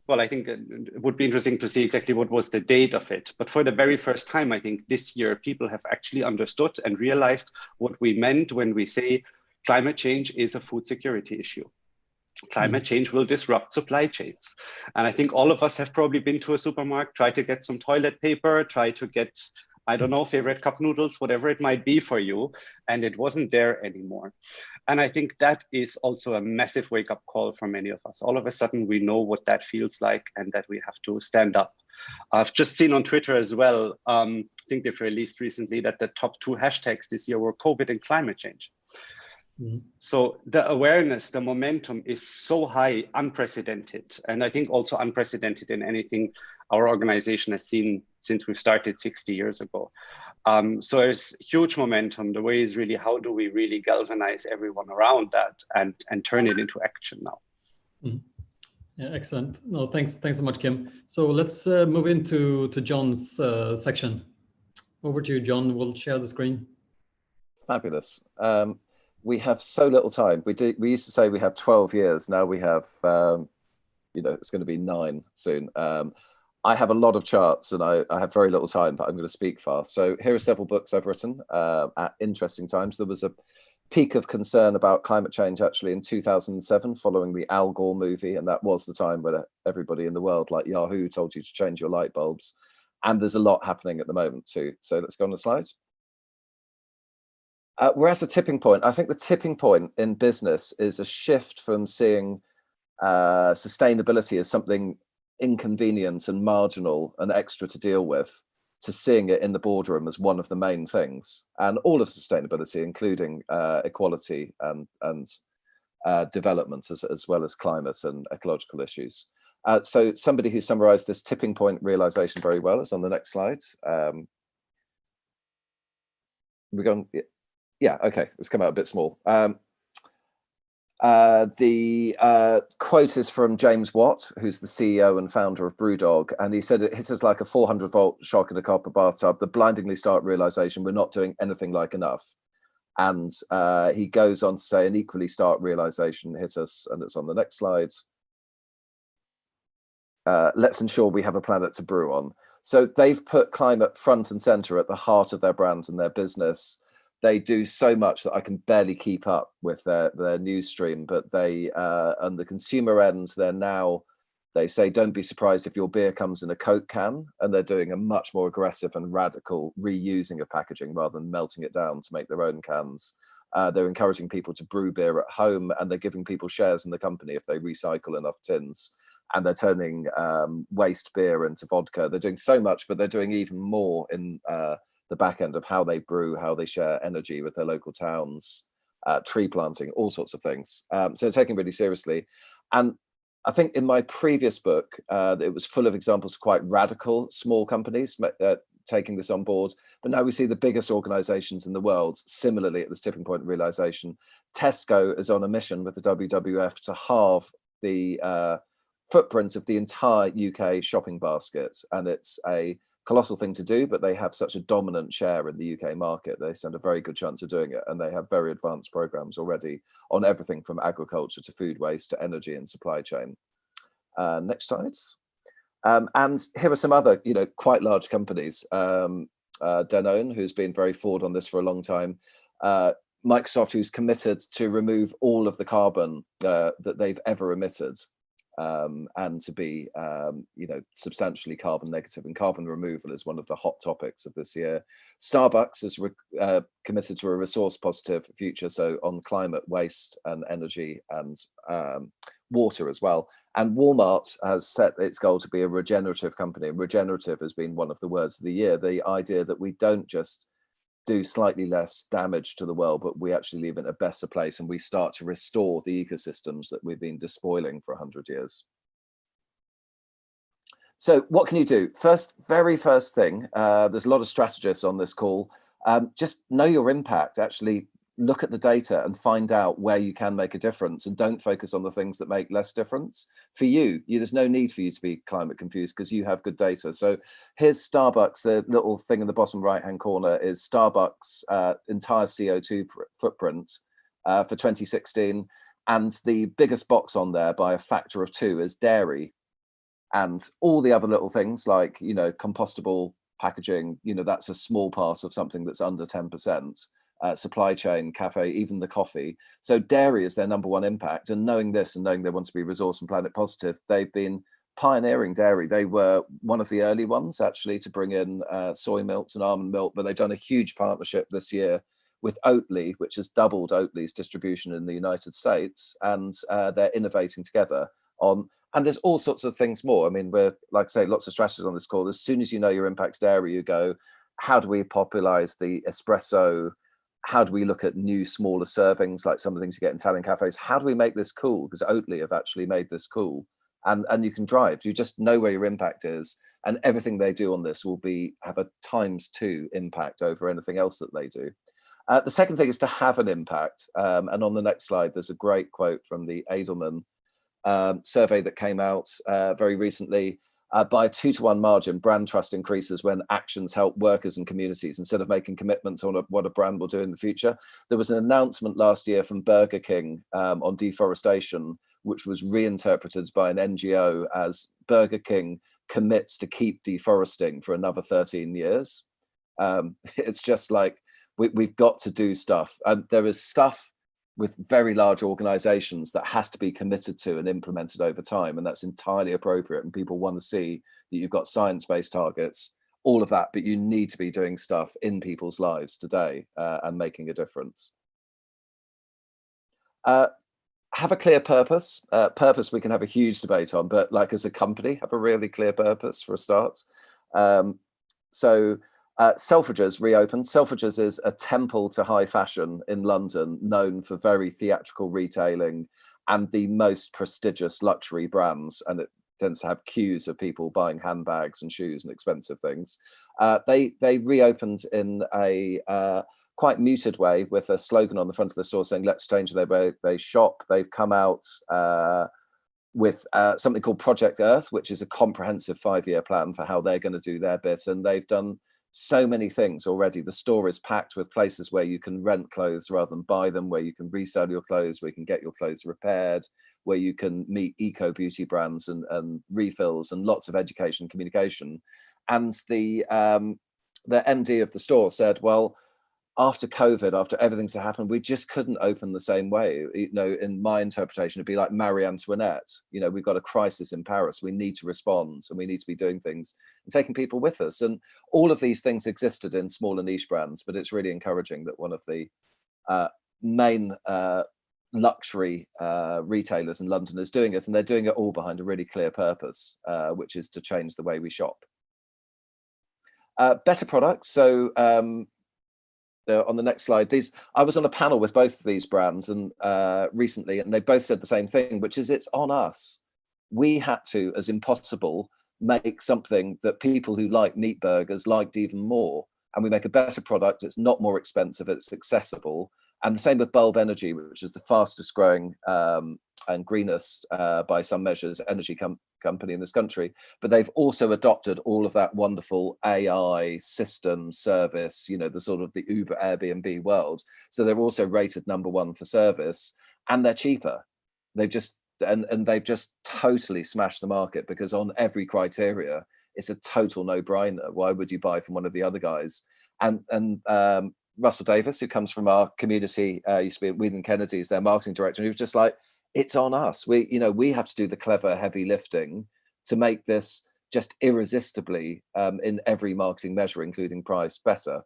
well, I think it would be interesting to see exactly what was the date of it. But for the very first time, I think this year, people have actually understood and realized what we meant when we say climate change is a food security issue. Climate change will disrupt supply chains. And I think all of us have probably been to a supermarket, tried to get some toilet paper, tried to get, I don't know, favorite cup noodles, whatever it might be for you, and it wasn't there anymore. And I think that is also a massive wake-up call for many of us. All of a sudden, we know what that feels like and that we have to stand up. I've just seen on Twitter as well, I think they've released recently that the top 2 hashtags this year were COVID and climate change. So the awareness, the momentum is so high, unprecedented. And I think also unprecedented in anything our organization has seen since we've started 60 years ago. So there's huge momentum. The way is really, how do we really galvanize everyone around that and turn it into action now? Yeah, excellent. No, thanks so much, Kim. So let's move into John's section. Over to you, John. We'll share the screen. Fabulous. We have so little time. We used to say we have 12 years. Now we have, it's going to be 9 soon. I have a lot of charts and I have very little time, but I'm going to speak fast. So here are several books I've written at interesting times. There was a peak of concern about climate change actually in 2007 following the Al Gore movie. And that was the time where everybody in the world, like Yahoo, told you to change your light bulbs. And there's a lot happening at the moment too. So let's go on the slides. We're at a tipping point. I think the tipping point in business is a shift from seeing sustainability as something inconvenient and marginal and extra to deal with, to seeing it in the boardroom as one of the main things, and all of sustainability, including equality and development, as well as climate and ecological issues. So somebody who summarized this tipping point realization very well is on the next slide. We're going, yeah, okay, it's come out a bit small. The quote is from James Watt, who's the CEO and founder of Brewdog, and he said it hits us like a 400-volt shock in a copper bathtub, the blindingly stark realization we're not doing anything like enough. And he goes on to say an equally stark realization hit us, and it's on the next slide. Let's ensure we have a planet to brew on. So they've put climate front and center at the heart of their brand and their business. They do so much that I can barely keep up with their news stream, but they, on the consumer ends, they say, don't be surprised if your beer comes in a Coke can, and they're doing a much more aggressive and radical reusing of packaging rather than melting it down to make their own cans. They're encouraging people to brew beer at home, and they're giving people shares in the company if they recycle enough tins. And they're turning waste beer into vodka. They're doing so much, but they're doing even more in the back end of how they brew, how they share energy with their local towns, tree planting, all sorts of things. So they're taking it really seriously. And I think in my previous book, it was full of examples of quite radical small companies taking this on board. But now we see the biggest organizations in the world similarly at this tipping point realization. Tesco is on a mission with the WWF to halve the footprint of the entire UK shopping basket. And it's a colossal thing to do, but they have such a dominant share in the UK market. They stand a very good chance of doing it. And they have very advanced programs already on everything from agriculture to food waste to energy and supply chain. Next slide. And here are some other, quite large companies. Danone, who's been very forward on this for a long time. Microsoft, who's committed to remove all of the carbon that they've ever emitted. And to be, substantially carbon negative, and carbon removal is one of the hot topics of this year. Starbucks is committed to a resource positive future, so on climate, waste and energy and water as well. And Walmart has set its goal to be a regenerative company. Regenerative has been one of the words of the year. The idea that we don't just do slightly less damage to the world, but we actually leave it in a better place, and we start to restore the ecosystems that we've been despoiling for 100 years. So what can you do? Very first thing, there's a lot of strategists on this call. Just know your impact. Actually look at the data and find out where you can make a difference, and don't focus on the things that make less difference. For you, there's no need for you to be climate confused because you have good data. So here's Starbucks. The little thing in the bottom right hand corner is Starbucks entire CO2 footprint for 2016, and the biggest box on there by a factor of 2 is dairy, and all the other little things like compostable packaging, that's a small part of something that's under 10%. Supply chain, cafe, even the coffee. So dairy is their number one impact. And knowing this and knowing they want to be resource and planet positive, they've been pioneering dairy. They were one of the early ones actually to bring in soy milks and almond milk, but they've done a huge partnership this year with Oatly, which has doubled Oatly's distribution in the United States. And they're innovating together on, and there's all sorts of things more. I mean, we're, like I say, lots of strategies on this call. As soon as you know your impact's dairy, you go, how do we popularize the espresso? How do we look at new, smaller servings, like some of the things you get in Italian cafes? How do we make this cool? Because Oatly have actually made this cool. And you can drive. You just know where your impact is. And everything they do on this will have a ×2 impact over anything else that they do. The second thing is to have an impact. And on the next slide, there's a great quote from the Edelman survey that came out very recently. By a 2-to-1 margin, brand trust increases when actions help workers and communities instead of making commitments on what a brand will do in the future. There was an announcement last year from Burger King on deforestation, which was reinterpreted by an NGO as Burger King commits to keep deforesting for another 13 years. It's just like, we've got to do stuff. And there is stuff with very large organizations that has to be committed to and implemented over time. And that's entirely appropriate. And people want to see that you've got science-based targets. all of that, but you need to be doing stuff in people's lives today and making a difference. Have a clear purpose. Purpose we can have a huge debate on, but like as a company, have a really clear purpose for a start. Selfridges reopened. Selfridges is a temple to high fashion in London, known for very theatrical retailing and the most prestigious luxury brands, and it tends to have queues of people buying handbags and shoes and expensive things. They reopened in a quite muted way with a slogan on the front of the store saying, "Let's change the way they shop." They've come out with something called Project Earth, which is a comprehensive 5-year plan for how they're going to do their bit. And they've done so many things already. The store is packed with places where you can rent clothes rather than buy them, where you can resell your clothes, where you can get your clothes repaired, where you can meet eco beauty brands and refills, and lots of education communication. And the MD of the store said, well, after COVID, after everything's happened, we just couldn't open the same way. You know, in my interpretation, it'd be like Marie Antoinette. You know, we've got a crisis in Paris. We need to respond, and we need to be doing things and taking people with us. And all of these things existed in smaller niche brands, but it's really encouraging that one of the main luxury retailers in London is doing it, and they're doing it all behind a really clear purpose, which is to change the way we shop. Better products. So on the next slide, I was on a panel with both of these brands and recently, and they both said the same thing, which is it's on us. We had to, as Impossible, make something that people who like meat burgers liked even more, and we make a better product. It's not more expensive, it's accessible. And the same with Bulb Energy, which is the fastest growing and greenest by some measures energy company in this country. But they've also adopted all of that wonderful AI system service, you know, the sort of the Uber Airbnb world. So they're also rated #1 for service, and they're cheaper. They've just they've just totally smashed the market, because on every criteria, it's a total no-brainer. Why would you buy from one of the other guys? And Russell Davis, who comes from our community, used to be at Wheaton Kennedy's, their marketing director, and he was just like, it's on us. We have to do the clever heavy lifting to make this just irresistibly in every marketing measure, including price, better.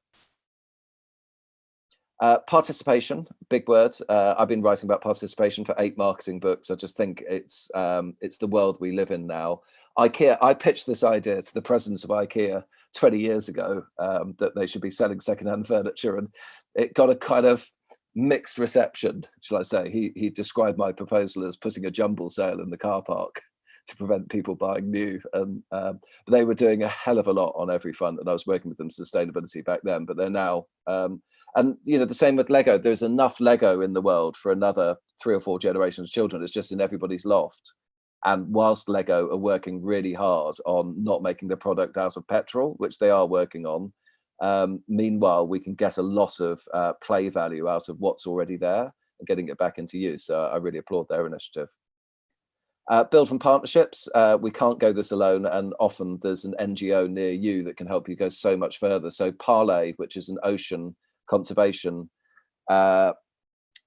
Participation, big word. I've been writing about participation for 8 marketing books. I just think it's the world we live in now. IKEA, I pitched this idea to the presidents of IKEA 20 years ago, that they should be selling secondhand furniture, and it got a kind of mixed reception, shall I say. He described my proposal as putting a jumble sale in the car park to prevent people buying new. But they were doing a hell of a lot on every front, and I was working with them sustainability back then, but they're now, and you know, the same with Lego. There's enough Lego in the world for another 3 or 4 generations of children. It's just in everybody's loft. And whilst Lego are working really hard on not making the product out of petrol, which they are working on, meanwhile, we can get a lot of play value out of what's already there and getting it back into use. I really applaud their initiative. Build from partnerships. We can't go this alone, and often there's an NGO near you that can help you go so much further. So Parley, which is an ocean conservation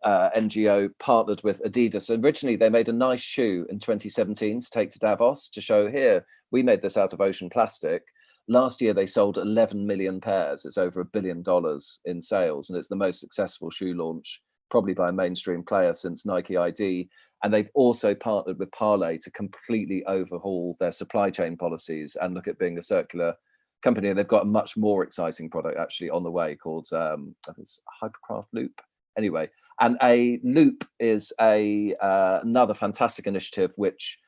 NGO, partnered with Adidas. Originally, they made a nice shoe in 2017 to take to Davos to show, here, we made this out of ocean plastic. Last year, they sold 11 million pairs. It's over $1 billion in sales, and it's the most successful shoe launch probably by a mainstream player since Nike ID. And they've also partnered with Parley to completely overhaul their supply chain policies and look at being a circular company. And they've got a much more exciting product actually on the way called, I think it's Hypercraft Loop. Anyway, and a loop is another fantastic initiative which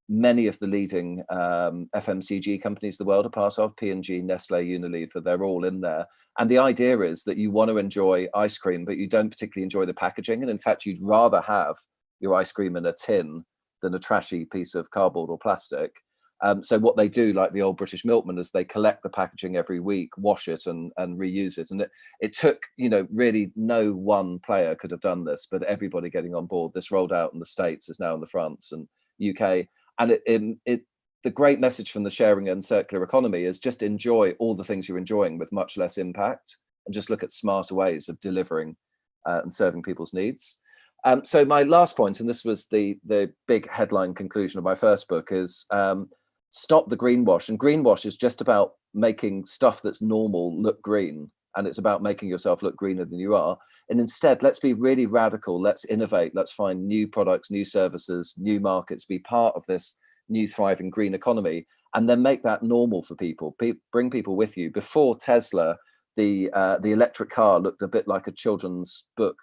many of the leading FMCG companies in the world are part of. P&G, Nestle, Unilever, they're all in there. And the idea is that you want to enjoy ice cream, but you don't particularly enjoy the packaging. And in fact, you'd rather have your ice cream in a tin than a trashy piece of cardboard or plastic. So what they do, like the old British milkman, is they collect the packaging every week, wash it and reuse it. And it took, you know, really no one player could have done this, but everybody getting on board. This rolled out in the States, is now in the France and UK. And the great message from the sharing and circular economy is just enjoy all the things you're enjoying with much less impact, and just look at smarter ways of delivering and serving people's needs. So my last point, and this was the big headline conclusion of my first book, is stop the greenwash. And greenwash is just about making stuff that's normal look green. And it's about making yourself look greener than you are. And instead, let's be really radical. Let's innovate. Let's find new products, new services, new markets, be part of this new thriving green economy, and then make that normal for people. Bring people with you. Before Tesla, the electric car looked a bit like a children's book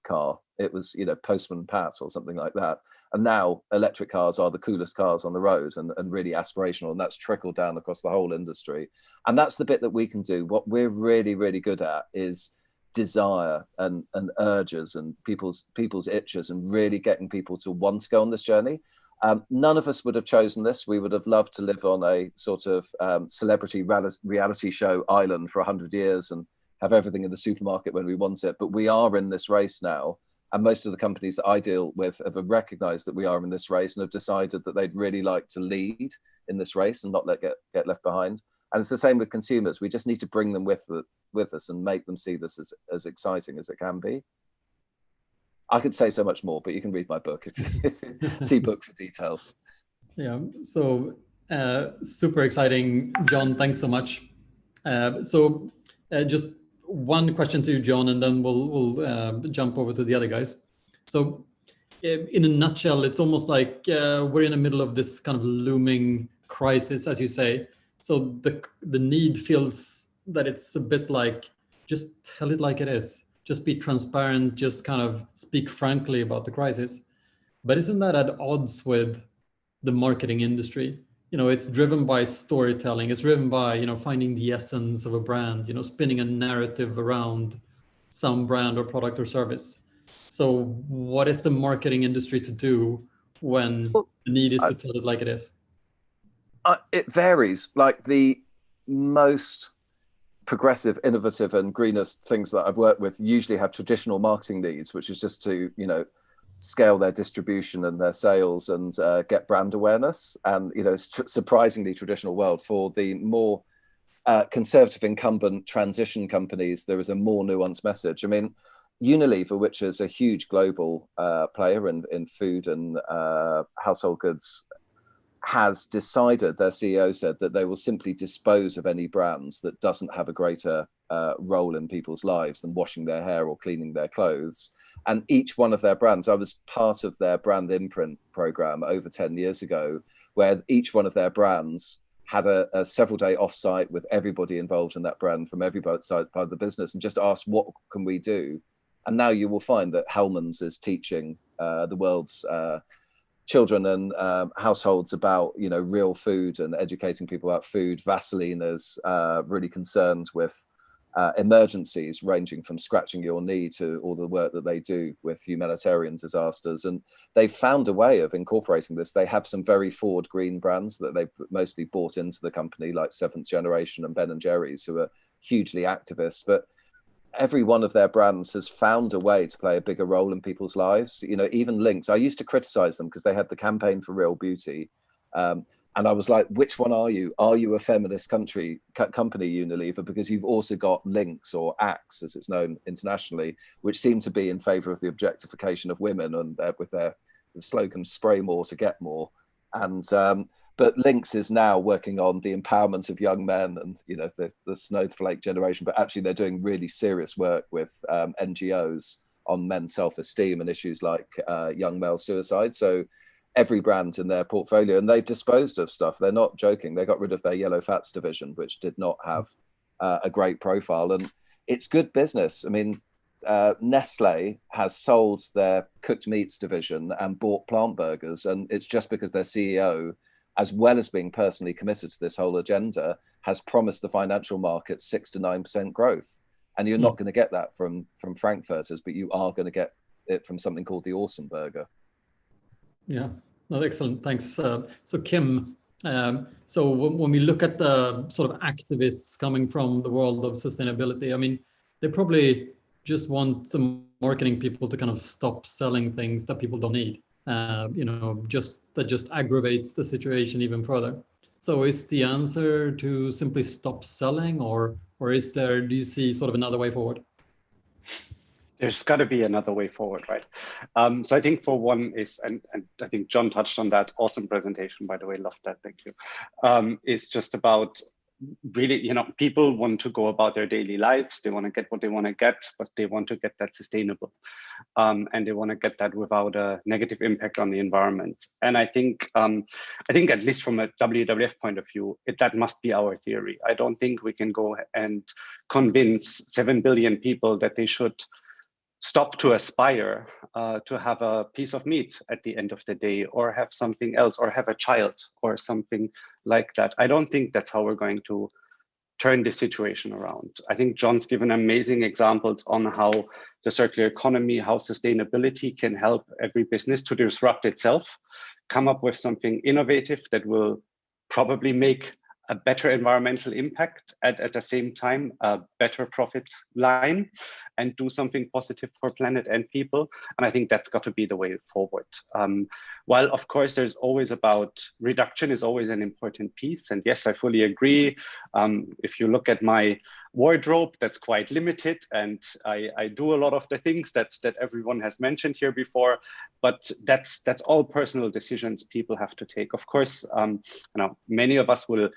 car. It was, you know, Postman Pat or something like that. And now electric cars are the coolest cars on the road and really aspirational. And that's trickled down across the whole industry. And that's the bit that we can do. What we're really, really good at is desire and urges and people's itches, and really getting people to want to go on this journey. None of us would have chosen this. We would have loved to live on a sort of celebrity reality show island for 100 years and have everything in the supermarket when we want it. But we are in this race now. And most of the companies that I deal with have recognized that we are in this race and have decided that they'd really like to lead in this race and not get left behind. And it's the same with consumers. We just need to bring them with us and make them see this as exciting as it can be. I could say so much more, but you can read my book if you see book for details. Yeah, so super exciting, John. Thanks so much. Just one question to you, John, and then we'll jump over to the other guys. So in a nutshell, it's almost like we're in the middle of this kind of looming crisis, as you say. So the need feels that it's a bit like, just tell it like it is. Just be transparent, just kind of speak frankly about the crisis. But isn't that at odds with the marketing industry? You know, it's driven by storytelling. It's driven by, you know, finding the essence of a brand, you know, spinning a narrative around some brand or product or service. So what is the marketing industry to do when the need is to tell it like it is? It varies. Like the most progressive, innovative and greenest things that I've worked with usually have traditional marketing needs, which is just to, you know, scale their distribution and their sales and get brand awareness. And, you know, it's surprisingly traditional world. For the more conservative incumbent transition companies, there is a more nuanced message. I mean, Unilever, which is a huge global player in food and household goods, has decided, their CEO said, that they will simply dispose of any brands that doesn't have a greater role in people's lives than washing their hair or cleaning their clothes. And each one of their brands, I was part of their brand imprint program over 10 years ago, where each one of their brands had a several day offsite with everybody involved in that brand from every side of the business, and just asked, what can we do? And now you will find that Hellmann's is teaching the world's children and households about, you know, real food and educating people about food. Vaseline is really concerned with emergencies ranging from scratching your knee to all the work that they do with humanitarian disasters. And they've found a way of incorporating this. They have some very forward green brands that they've mostly bought into the company, like Seventh Generation and Ben & Jerry's, who are hugely activist. But every one of their brands has found a way to play a bigger role in people's lives. You know, even Lynx, I used to criticize them because they had the campaign for Real Beauty. And I was like, which one are you? Are you a feminist company, Unilever? Because you've also got Lynx, or Axe, as it's known internationally, which seem to be in favor of the objectification of women, and with their slogan, spray more to get more. And but Lynx is now working on the empowerment of young men and, you know, the snowflake generation, but actually they're doing really serious work with NGOs on men's self-esteem and issues like young male suicide. So every brand in their portfolio, and they've disposed of stuff. They're not joking. They got rid of their yellow fats division, which did not have a great profile. And it's good business. I mean, Nestle has sold their cooked meats division and bought Plant Burgers. And it's just because their CEO, as well as being personally committed to this whole agenda, has promised the financial market 6 to 9% growth. And you're not going to get that from Frankfurters, but you are going to get it from something called the Awesome Burger. Yeah, no, excellent. Thanks. So Kim, so when we look at the sort of activists coming from the world of sustainability, I mean, they probably just want the marketing people to kind of stop selling things that people don't need. You know, that just aggravates the situation even further. So is the answer to simply stop selling, or do you see sort of another way forward? there's got to be another way forward, right? So I think for one is, and I think John touched on that, awesome presentation, by the way, loved that, thank you. It's just about really, you know, people want to go about their daily lives. They want to get what they want to get, but they want to get that sustainable. And they want to get that without a negative impact on the environment. And I think at least from a WWF point of view, that must be our theory. I don't think we can go and convince 7 billion people that they should stop to aspire to have a piece of meat at the end of the day, or have something else, or have a child, or something like that. I don't think that's how we're going to turn this situation around. I think John's given amazing examples on how the circular economy, how sustainability can help every business to disrupt itself, come up with something innovative that will probably make a better environmental impact at the same time, a better profit line, and do something positive for planet and people. And I think that's got to be the way forward. While of course there's always about reduction is always an important piece. And yes, I fully agree. If you look at my wardrobe, that's quite limited. And I do a lot of the things that everyone has mentioned here before, but that's all personal decisions people have to take. Of course, you know, many of us will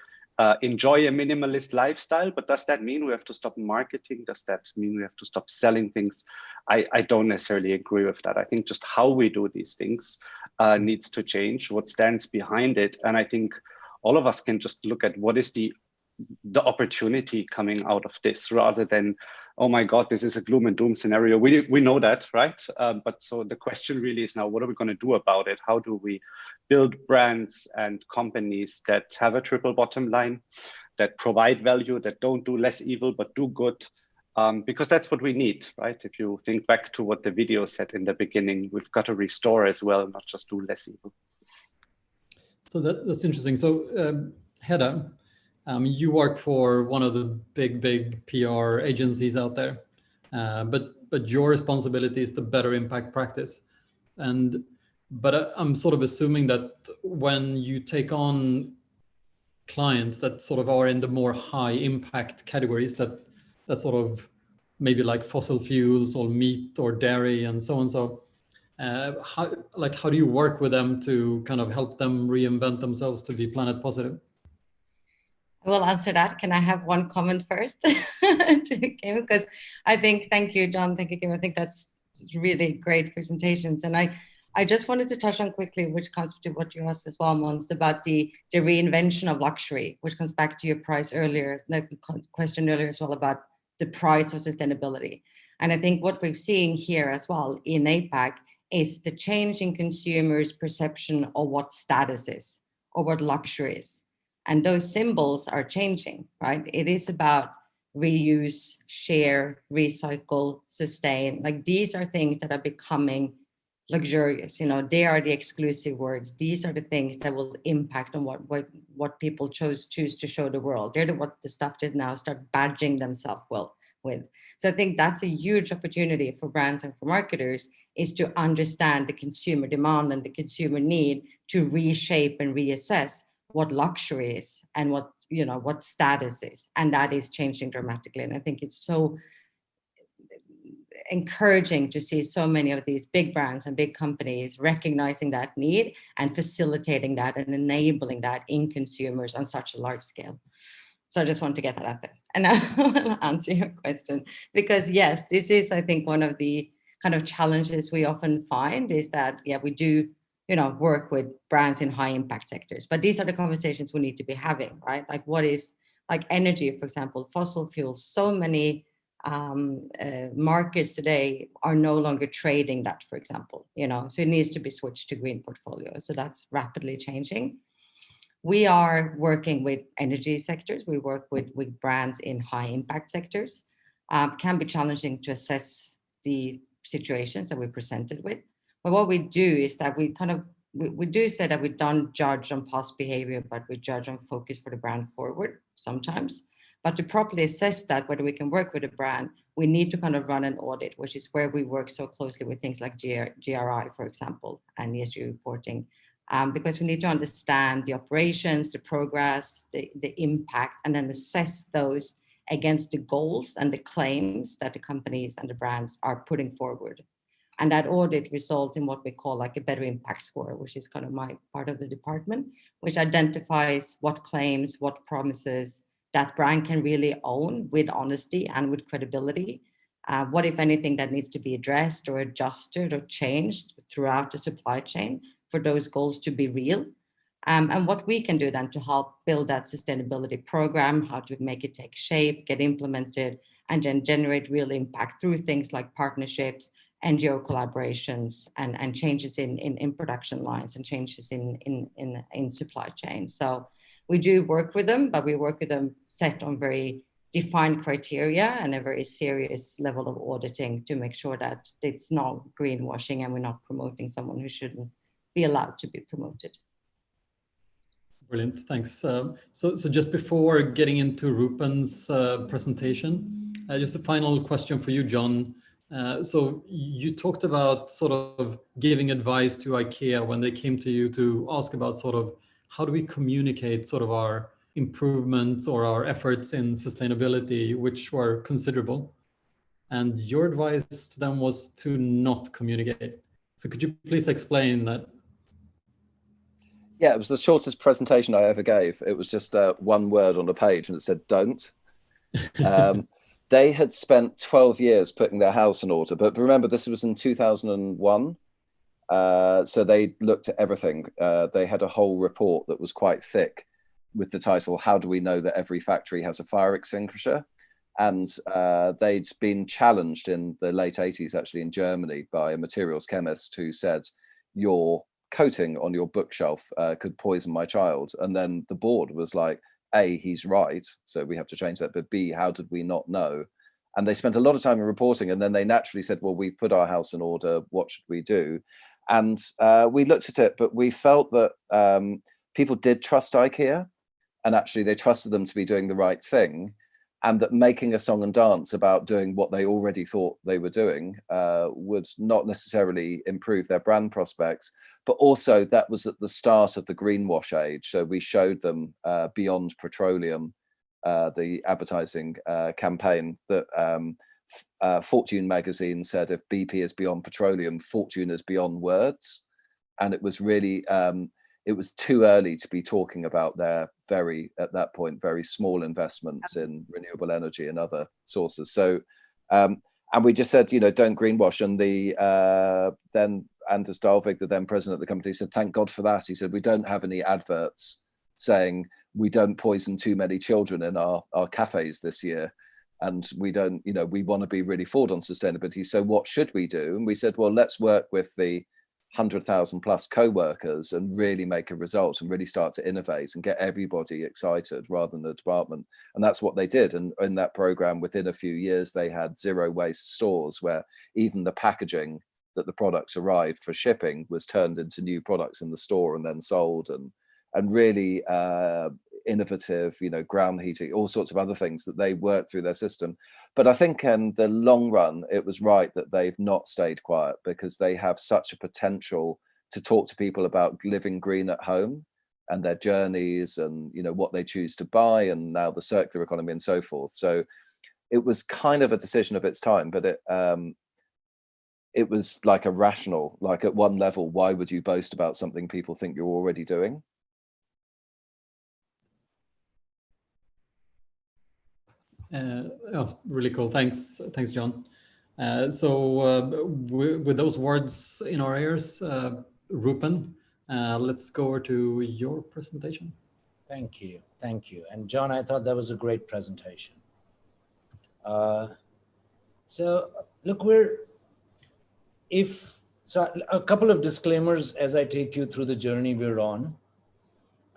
enjoy a minimalist lifestyle, but does that mean we have to stop marketing? Does that mean we have to stop selling things? I don't necessarily agree with that. I think just how we do these things needs to change, what stands behind it. And I think all of us can just look at what is the opportunity coming out of this, rather than, oh my God, this is a gloom and doom scenario. We know that, right? But so the question really is now, what are we going to do about it? How do we build brands and companies that have a triple bottom line, that provide value, that don't do less evil, but do good? Because that's what we need, right? If you think back to what the video said in the beginning, we've got to restore as well, not just do less evil. So that's interesting. So Hedda, you work for one of the big PR agencies out there, but your responsibility is the better impact practice. But I'm sort of assuming that when you take on clients that sort of are in the more high impact categories, that sort of maybe like fossil fuels or meat or dairy and so on. So how do you work with them to kind of help them reinvent themselves to be planet positive? I will answer that. Can I have one comment first to Kim? Because I think, thank you, John. Thank you, Kim. I think that's really great presentations. And I just wanted to touch on quickly, which comes to what you asked as well, Mons, about the reinvention of luxury, which comes back to your price earlier, the question earlier as well about the price of sustainability. And I think what we're seeing here as well in APAC is the change in consumers' perception of what status is or what luxury is. And those symbols are changing, right? It is about reuse, share, recycle, sustain. Like these are things that are becoming luxurious. You know, they are the exclusive words. These are the things that will impact on what people choose to show the world. They're what the stuff that now start badging themselves with. So I think that's a huge opportunity for brands and for marketers, is to understand the consumer demand and the consumer need to reshape and reassess what luxury is and what status is. And that is changing dramatically. And I think it's so encouraging to see so many of these big brands and big companies recognizing that need and facilitating that and enabling that in consumers on such a large scale. So I just want to get that out there. And I will answer your question, because yes, this is, I think, one of the kind of challenges we often find is that, yeah, we do, work with brands in high impact sectors, but these are the conversations we need to be having, right? Like what is, like energy, for example, fossil fuels, so many markets today are no longer trading that, for example, so it needs to be switched to green portfolios. So that's rapidly changing. We are working with energy sectors. We work with brands in high impact sectors. Can be challenging to assess the situations that we're presented with. But what we do is that we do say that we don't judge on past behavior, but we judge on focus for the brand forward sometimes. But to properly assess that, whether we can work with a brand, we need to kind of run an audit, which is where we work so closely with things like GRI, for example, and ESG reporting, because we need to understand the operations, the progress, the impact, and then assess those against the goals and the claims that the companies and the brands are putting forward. And that audit results in what we call like a better impact score, which is kind of my part of the department, which identifies what claims, what promises that brand can really own with honesty and with credibility. What, if anything, that needs to be addressed or adjusted or changed throughout the supply chain for those goals to be real. And what we can do then to help build that sustainability program, how to make it take shape, get implemented, and then generate real impact through things like partnerships, NGO collaborations, and changes in production lines and changes in supply chain. So we do work with them, but we work with them set on very defined criteria and a very serious level of auditing to make sure that it's not greenwashing and we're not promoting someone who shouldn't be allowed to be promoted. Brilliant, thanks. So just before getting into Rupen's presentation, just a final question for you, John. So you talked about sort of giving advice to IKEA when they came to you to ask about sort of how do we communicate sort of our improvements or our efforts in sustainability, which were considerable. And your advice to them was to not communicate. So could you please explain that? Yeah, it was the shortest presentation I ever gave. It was just one word on a page and it said, don't. They had spent 12 years putting their house in order, but remember, this was in 2001. So they looked at everything. They had a whole report that was quite thick with the title, How Do We Know That Every Factory Has a Fire Extinguisher? And they'd been challenged in the late 80s, actually, in Germany by a materials chemist who said, your coating on your bookshelf could poison my child. And then the board was like, A, he's right, so we have to change that, but B, how did we not know? And they spent a lot of time in reporting, and then they naturally said, well, we've put our house in order, what should we do? And we looked at it, but we felt that people did trust IKEA, and actually they trusted them to be doing the right thing, and that making a song and dance about doing what they already thought they were doing would not necessarily improve their brand prospects. But also that was at the start of the greenwash age. So we showed them Beyond Petroleum, the advertising campaign that Fortune magazine said, if BP is beyond petroleum, Fortune is beyond words. And it was really, it was too early to be talking about their at that point, very small investments in renewable energy and other sources. So, and we just said, don't greenwash. And then Anders Dalvik, the then president of the company, said, thank God for that. He said, we don't have any adverts saying we don't poison too many children in our cafes this year. And we don't, we want to be really forward on sustainability. So what should we do? And we said, well, let's work with the 100,000 plus co-workers and really make a result and really start to innovate and get everybody excited rather than the department. And that's what they did. And in that program, within a few years, they had zero waste stores where even the packaging that the products arrived for shipping was turned into new products in the store and then sold, and really innovative, ground heating, all sorts of other things that they worked through their system. But I think in the long run, it was right that they've not stayed quiet, because they have such a potential to talk to people about living green at home and their journeys and, what they choose to buy, and now the circular economy and so forth. So it was kind of a decision of its time, but it was like a rational, like at one level, why would you boast about something people think you're already doing? Oh, really cool. Thanks, John. So with those words in our ears, Rupen, let's go over to your presentation. Thank you. And John, I thought that was a great presentation. So look, a couple of disclaimers as I take you through the journey we're on.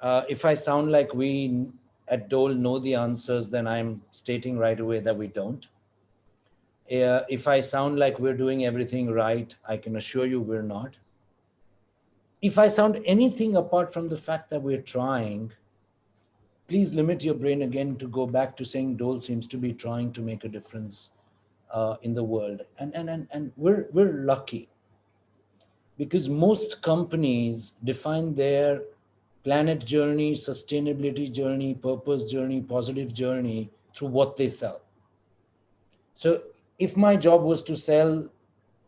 If I sound like we at Dole know the answers, then I'm stating right away that we don't. If I sound like we're doing everything right, I can assure you we're not. If I sound anything apart from the fact that we're trying, please limit your brain again to go back to saying Dole seems to be trying to make a difference in the world. And we're lucky, because most companies define their planet journey, sustainability journey, purpose journey, positive journey through what they sell. So if my job was to sell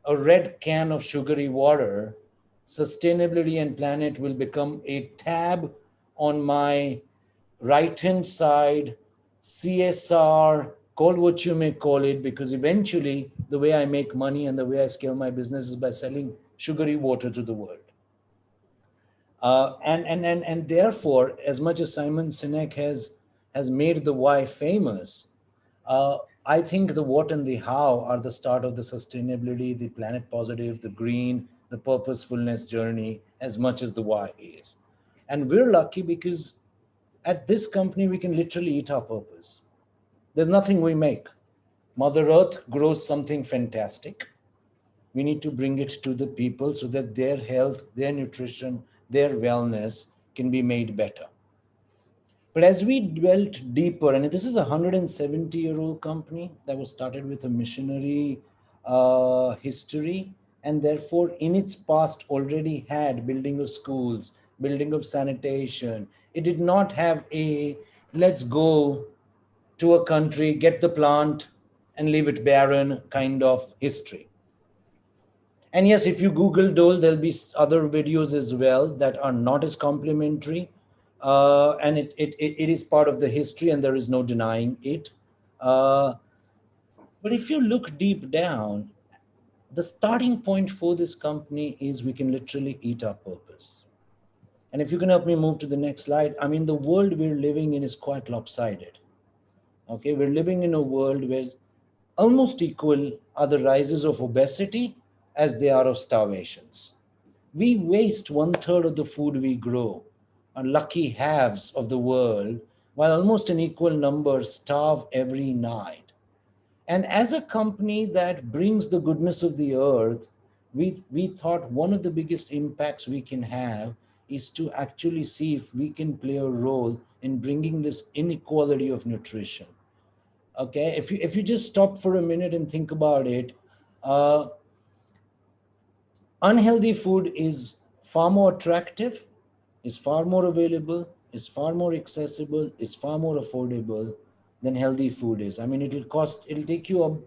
a red can of sugary water, sustainability and planet will become a tab on my right-hand side, CSR, call what you may call it, because eventually the way I make money and the way I scale my business is by selling sugary water to the world. And therefore, as much as Simon Sinek has made the why famous, I think the what and the how are the start of the sustainability, the planet positive, the green, the purposefulness journey, as much as the why is. And we're lucky because at this company, we can literally eat our purpose. There's nothing we make. Mother Earth grows something fantastic. We need to bring it to the people so that their health, their nutrition, their wellness can be made better. But as we dwelt deeper, and this is a 170-year-old company that was started with a missionary history, and therefore in its past already had building of schools, building of sanitation. It did not have a let's go to a country, get the plant and leave it barren kind of history. And yes, if you Google Dole, there'll be other videos as well that are not as complimentary. And it is part of the history and there is no denying it. But if you look deep down, the starting point for this company is we can literally eat our purpose. And if you can help me move to the next slide, I mean, the world we're living in is quite lopsided. Okay, we're living in a world where almost equal are the rises of obesity as they are of starvations. We waste 1/3 of the food we grow on lucky halves of the world, while almost an equal number starve every night. And as a company that brings the goodness of the earth, we thought one of the biggest impacts we can have is to actually see if we can play a role in bringing this inequality of nutrition. Okay, if you just stop for a minute and think about it, unhealthy food is far more attractive, is far more available, is far more accessible, is far more affordable than healthy food is. I mean, it'll take you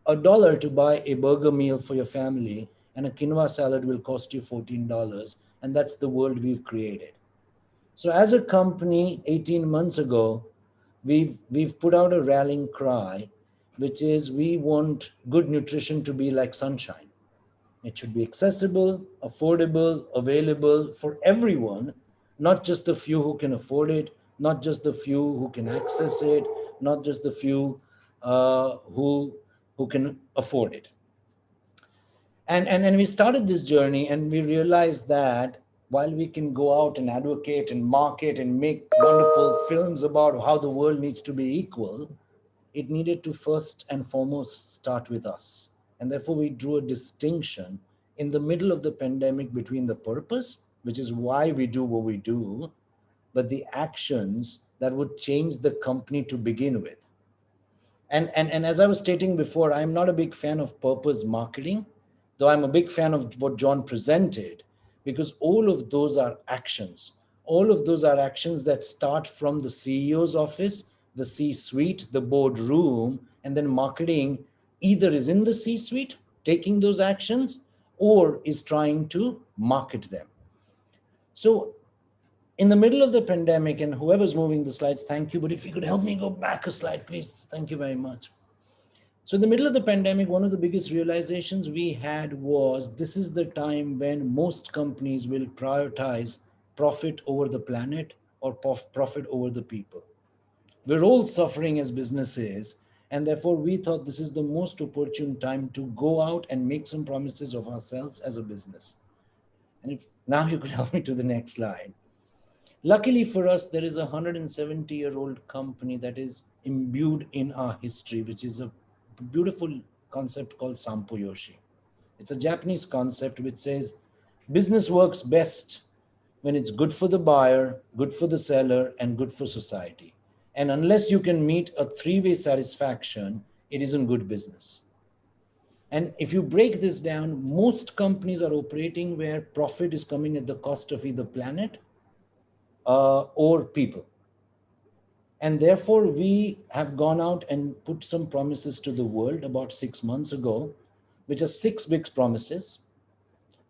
$1 to buy a burger meal for your family, and a quinoa salad will cost you $14. And that's the world we've created. So as a company, 18 months ago, we've put out a rallying cry, which is we want good nutrition to be like sunshine. It should be accessible, affordable, available for everyone, not just the few who can afford it, not just the few who can access it, not just the few who can afford it. And we started this journey and we realized that while we can go out and advocate and market and make wonderful films about how the world needs to be equal, it needed to first and foremost start with us. And therefore we drew a distinction in the middle of the pandemic between the purpose, which is why we do what we do, but the actions that would change the company to begin with. And as I was stating before, I'm not a big fan of purpose marketing, though I'm a big fan of what John presented, because all of those are actions. All of those are actions that start from the CEO's office, the C-suite, the boardroom, and then marketing either is in the C-suite taking those actions or is trying to market them. So in the middle of the pandemic, and whoever's moving the slides, thank you, but if you could help me go back a slide, please, thank you very much. So in the middle of the pandemic, one of the biggest realizations we had was this is the time when most companies will prioritize profit over the planet or profit over the people. We're all suffering as businesses, and therefore we thought this is the most opportune time to go out and make some promises of ourselves as a business. And if now you could help me to the next slide. Luckily for us, there is a 170-year-old company that is imbued in our history, which is a beautiful concept called Sampo-yoshi. It's a Japanese concept which says business works best when it's good for the buyer, good for the seller, and good for society. And unless you can meet a three-way satisfaction, it isn't good business. And if you break this down, most companies are operating where profit is coming at the cost of either planet or people. And therefore, we have gone out and put some promises to the world about 6 months ago, which are 6 big promises.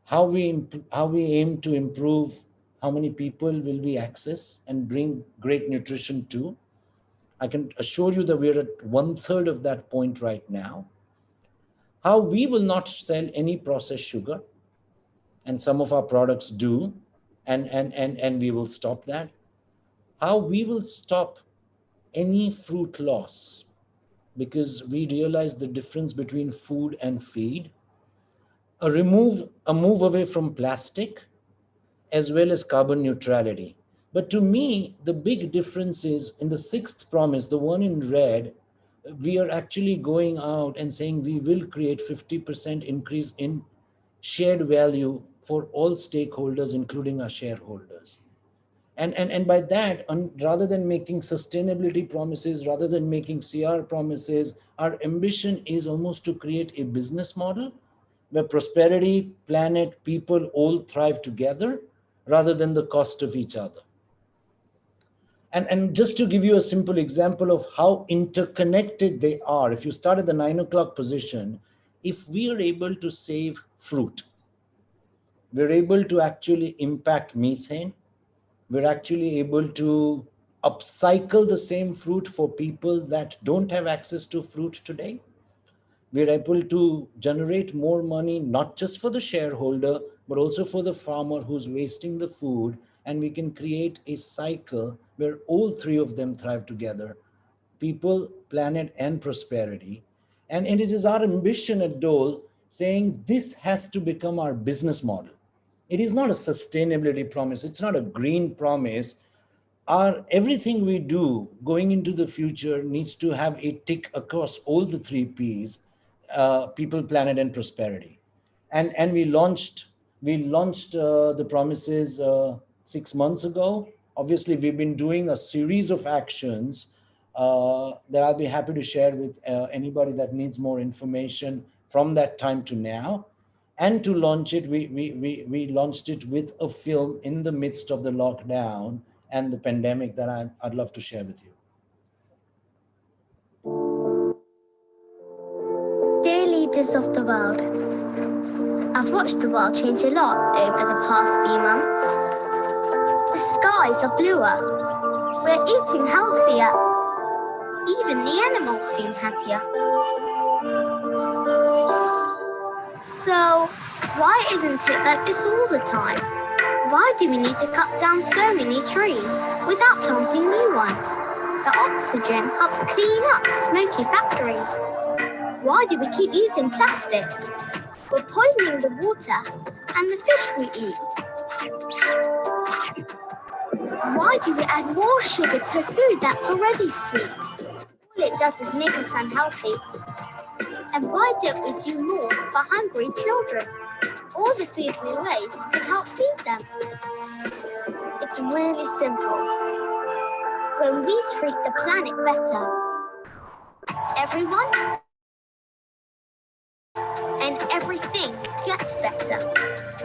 How we aim to improve how many people will we access and bring great nutrition to. I can assure you that we're at 1/3 of that point right now. How we will not sell any processed sugar, and some of our products do, and we will stop that. How we will stop any fruit loss, because we realize the difference between food and feed. A move away from plastic, as well as carbon neutrality. But to me, the big difference is in the 6th promise, the one in red, we are actually going out and saying we will create 50% increase in shared value for all stakeholders, including our shareholders. And by that, rather than making sustainability promises, rather than making CR promises, our ambition is almost to create a business model where prosperity, planet, people all thrive together rather than the cost of each other. And just to give you a simple example of how interconnected they are, if you start at the 9 o'clock position, if we are able to save fruit, we're able to actually impact methane, we're actually able to upcycle the same fruit for people that don't have access to fruit today. We're able to generate more money, not just for the shareholder, but also for the farmer who's wasting the food. And we can create a cycle where all 3 of them thrive together: people, planet, and prosperity. And it is our ambition at Dole saying this has to become our business model. It is not a sustainability promise. It's not a green promise. Everything we do going into the future needs to have a tick across all the 3 Ps, people, planet, and prosperity. And we launched the promises 6 months ago. Obviously, we've been doing a series of actions that I'll be happy to share with anybody that needs more information from that time to now. And to launch it, we launched it with a film in the midst of the lockdown and the pandemic that I'd love to share with you. Dear leaders of the world, I've watched the world change a lot over the past few months. The skies are bluer, we're eating healthier, even the animals seem happier. So, why isn't it like this all the time? Why do we need to cut down so many trees without planting new ones? The oxygen helps clean up smoky factories. Why do we keep using plastic? We're poisoning the water and the fish we eat. Why do we add more sugar to food that's already sweet? All it does is make us unhealthy. And why don't we do more for hungry children? All the food we waste could help feed them. It's really simple. When we treat the planet better, everyone and everything gets better.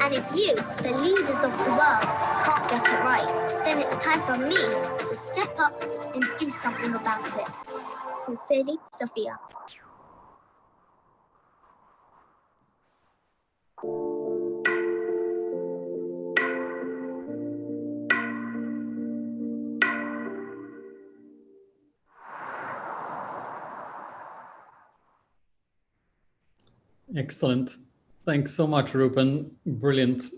And if you, the leaders of the world, can't get it right, then it's time for me to step up and do something about it. Sincerely, Sophia. Excellent. Thanks so much, Rupen. Brilliant.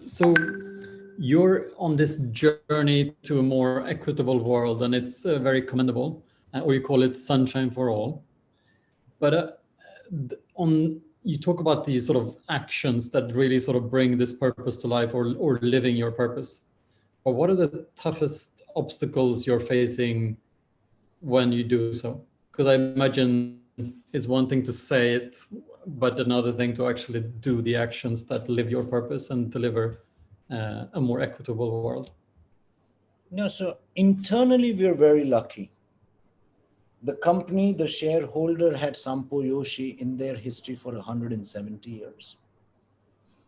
So you're on this journey to a more equitable world, and it's very commendable, or you call it sunshine for all. But you talk about these sort of actions that really sort of bring this purpose to life, or living your purpose. But what are the toughest obstacles you're facing when you do so? Because I imagine it's one thing to say it, but another thing to actually do the actions that live your purpose and deliver a more equitable world. No, so internally, we're very lucky. The company, the shareholder had Sampo Yoshi in their history for 170 years.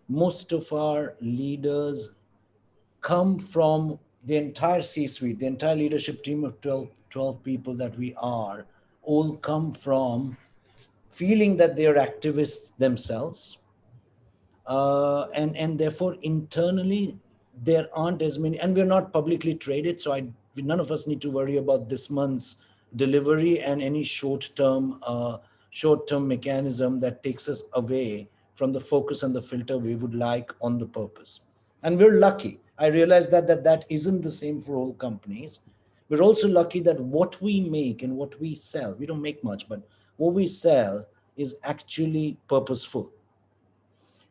Most of our leaders come from the entire C-suite, the entire leadership team of 12 people that we are, all come from feeling that they are activists themselves. And therefore, internally, there aren't as many, and we're not publicly traded, so none of us need to worry about this month's delivery and any short-term mechanism that takes us away from the focus and the filter we would like on the purpose. And we're lucky. I realize that isn't the same for all companies. We're also lucky that what we make and what we sell, we don't make much, but what we sell is actually purposeful.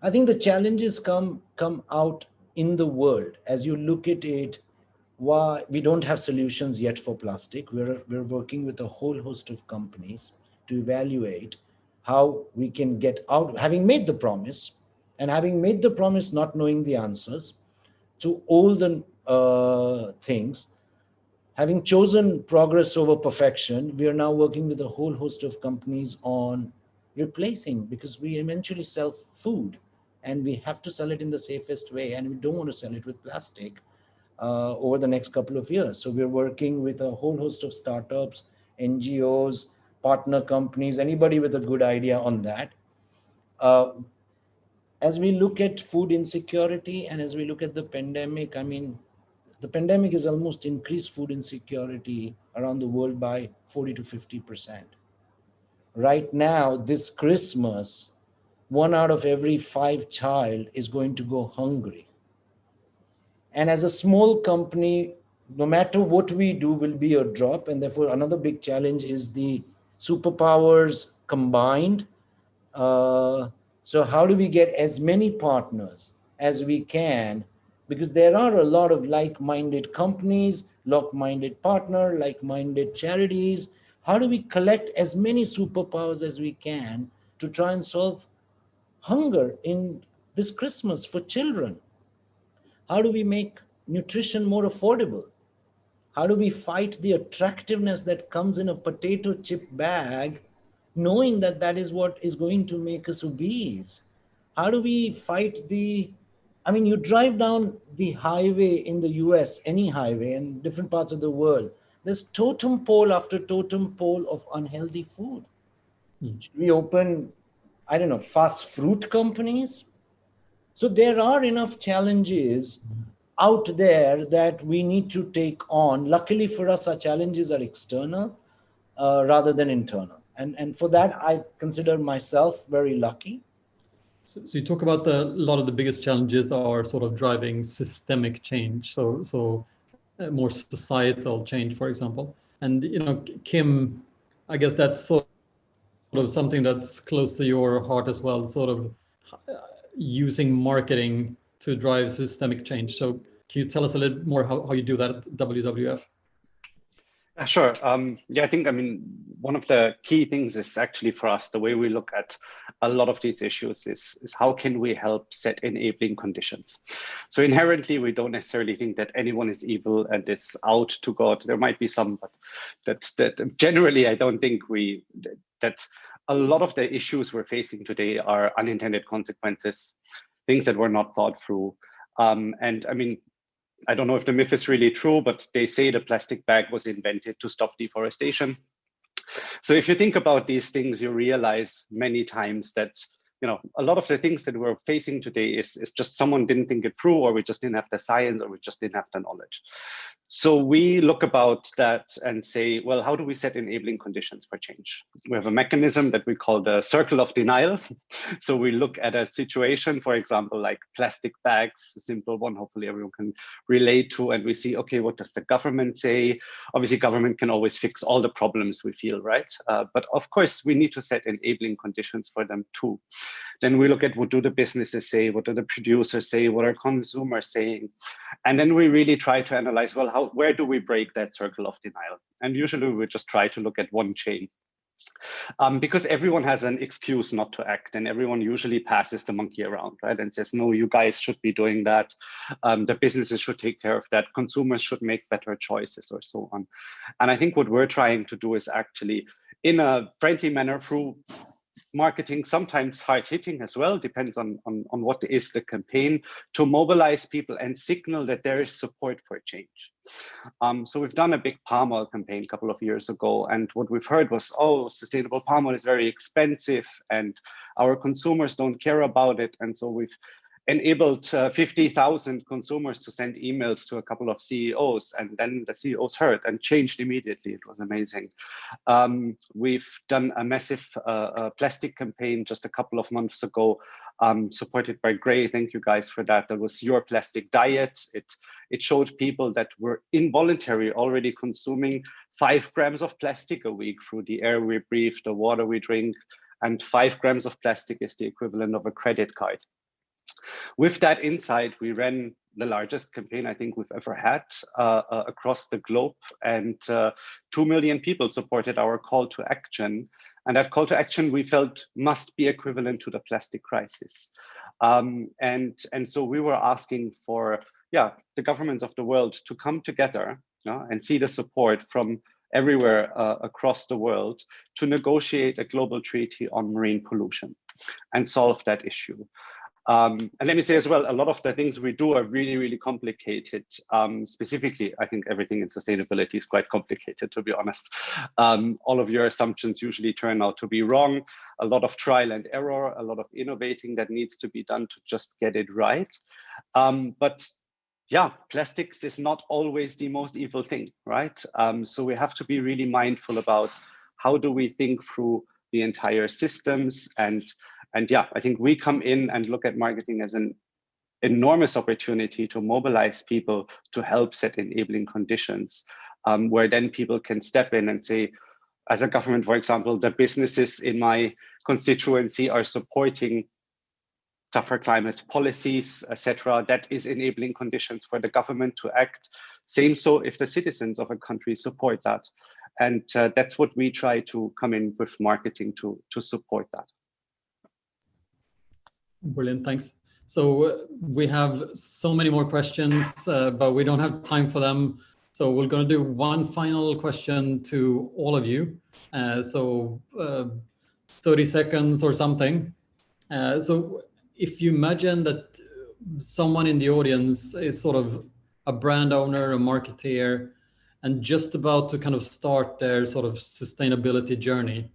I think the challenges come out in the world as you look at it. Why we don't have solutions yet for plastic. We're working with a whole host of companies to evaluate how we can get out, having made the promise, and having made the promise not knowing the answers to all the things. Having chosen progress over perfection, we are now working with a whole host of companies on replacing, because we eventually sell food and we have to sell it in the safest way, and we don't want to sell it with plastic over the next couple of years. So we're working with a whole host of startups, NGOs, partner companies, anybody with a good idea on that. As we look at food insecurity and as we look at the pandemic, I mean, the pandemic has almost increased food insecurity around the world by 40 to 50%. Right now, this Christmas, 1 out of every 5 child is going to go hungry. And as a small company, no matter what we do will be a drop. And therefore, another big challenge is the superpowers combined. So how do we get as many partners as we can? Because there are a lot of like-minded companies, like-minded partners, like-minded charities. How do we collect as many superpowers as we can to try and solve hunger in this Christmas for children? How do we make nutrition more affordable? How do we fight the attractiveness that comes in a potato chip bag, knowing that that is what is going to make us obese? How do we fight you drive down the highway in the US, any highway in different parts of the world, there's totem pole after totem pole of unhealthy food. Should we open, I don't know, fast fruit companies? So there are enough challenges out there that we need to take on. Luckily for us, our challenges are external rather than internal. And for that, I consider myself very lucky. So you talk about a lot of the biggest challenges are sort of driving systemic change. So more societal change, for example. And, Kim, I guess that's sort of something that's close to your heart as well, sort of using marketing to drive systemic change. So can you tell us a little more how you do that at WWF? Sure. I think, one of the key things is actually for us, the way we look at a lot of these issues is how can we help set enabling conditions? So inherently, we don't necessarily think that anyone is evil and is out to God. There might be some, but that generally, I don't think that a lot of the issues we're facing today are unintended consequences, things that were not thought through. I don't know if the myth is really true, but they say the plastic bag was invented to stop deforestation. So if you think about these things, you realize many times that a lot of the things that we're facing today is just someone didn't think it through, or we just didn't have the science, or we just didn't have the knowledge. So we look about that and say, well, how do we set enabling conditions for change? We have a mechanism that we call the circle of denial. So we look at a situation, for example, like plastic bags, a simple one, hopefully everyone can relate to, and we see, okay, what does the government say? Obviously, government can always fix all the problems we feel, right? But of course, we need to set enabling conditions for them too. Then we look at what do the businesses say, what do the producers say, what are consumers saying? And then we really try to analyze, well, where do we break that circle of denial? And usually we just try to look at one chain. Because everyone has an excuse not to act, and everyone usually passes the monkey around, right? And says, no, you guys should be doing that. The businesses should take care of that. Consumers should make better choices, or so on. And I think what we're trying to do is actually, in a friendly manner, through marketing, sometimes hard hitting as well, depends on what is the campaign, to mobilize people and signal that there is support for change. So we've done a big palm oil campaign a couple of years ago, and what we've heard was, oh, sustainable palm oil is very expensive and our consumers don't care about it. And so we've enabled 50,000 consumers to send emails to a couple of CEOs, and then the CEOs heard and changed immediately. It was amazing. We've done a massive plastic campaign just a couple of months ago, supported by Gray. Thank you guys for that. That was Your Plastic Diet. It showed people that were involuntarily already consuming 5 grams of plastic a week through the air we breathe, the water we drink, and 5 grams of plastic is the equivalent of a credit card. With that insight, we ran the largest campaign I think we've ever had across the globe, and 2 million people supported our call to action. And that call to action we felt must be equivalent to the plastic crisis. And so we were asking for the governments of the world to come together and see the support from everywhere across the world to negotiate a global treaty on marine pollution and solve that issue. And let me say as well, a lot of the things we do are really, really complicated. Specifically, I think everything in sustainability is quite complicated, to be honest. All of your assumptions usually turn out to be wrong. A lot of trial and error, a lot of innovating that needs to be done to just get it right. But yeah, plastics is not always the most evil thing, right? So we have to be really mindful about how do we think through the entire systems. And yeah, I think we come in and look at marketing as an enormous opportunity to mobilize people to help set enabling conditions, where then people can step in and say, as a government, for example, the businesses in my constituency are supporting tougher climate policies, etc. That is enabling conditions for the government to act. Same so if the citizens of a country support that. And that's what we try to come in with marketing to support that. Brilliant, thanks. So we have so many more questions, but we don't have time for them. So we're going to do one final question to all of you. 30 seconds or something. So if you imagine that someone in the audience is sort of a brand owner, a marketeer, and just about to kind of start their sort of sustainability journey,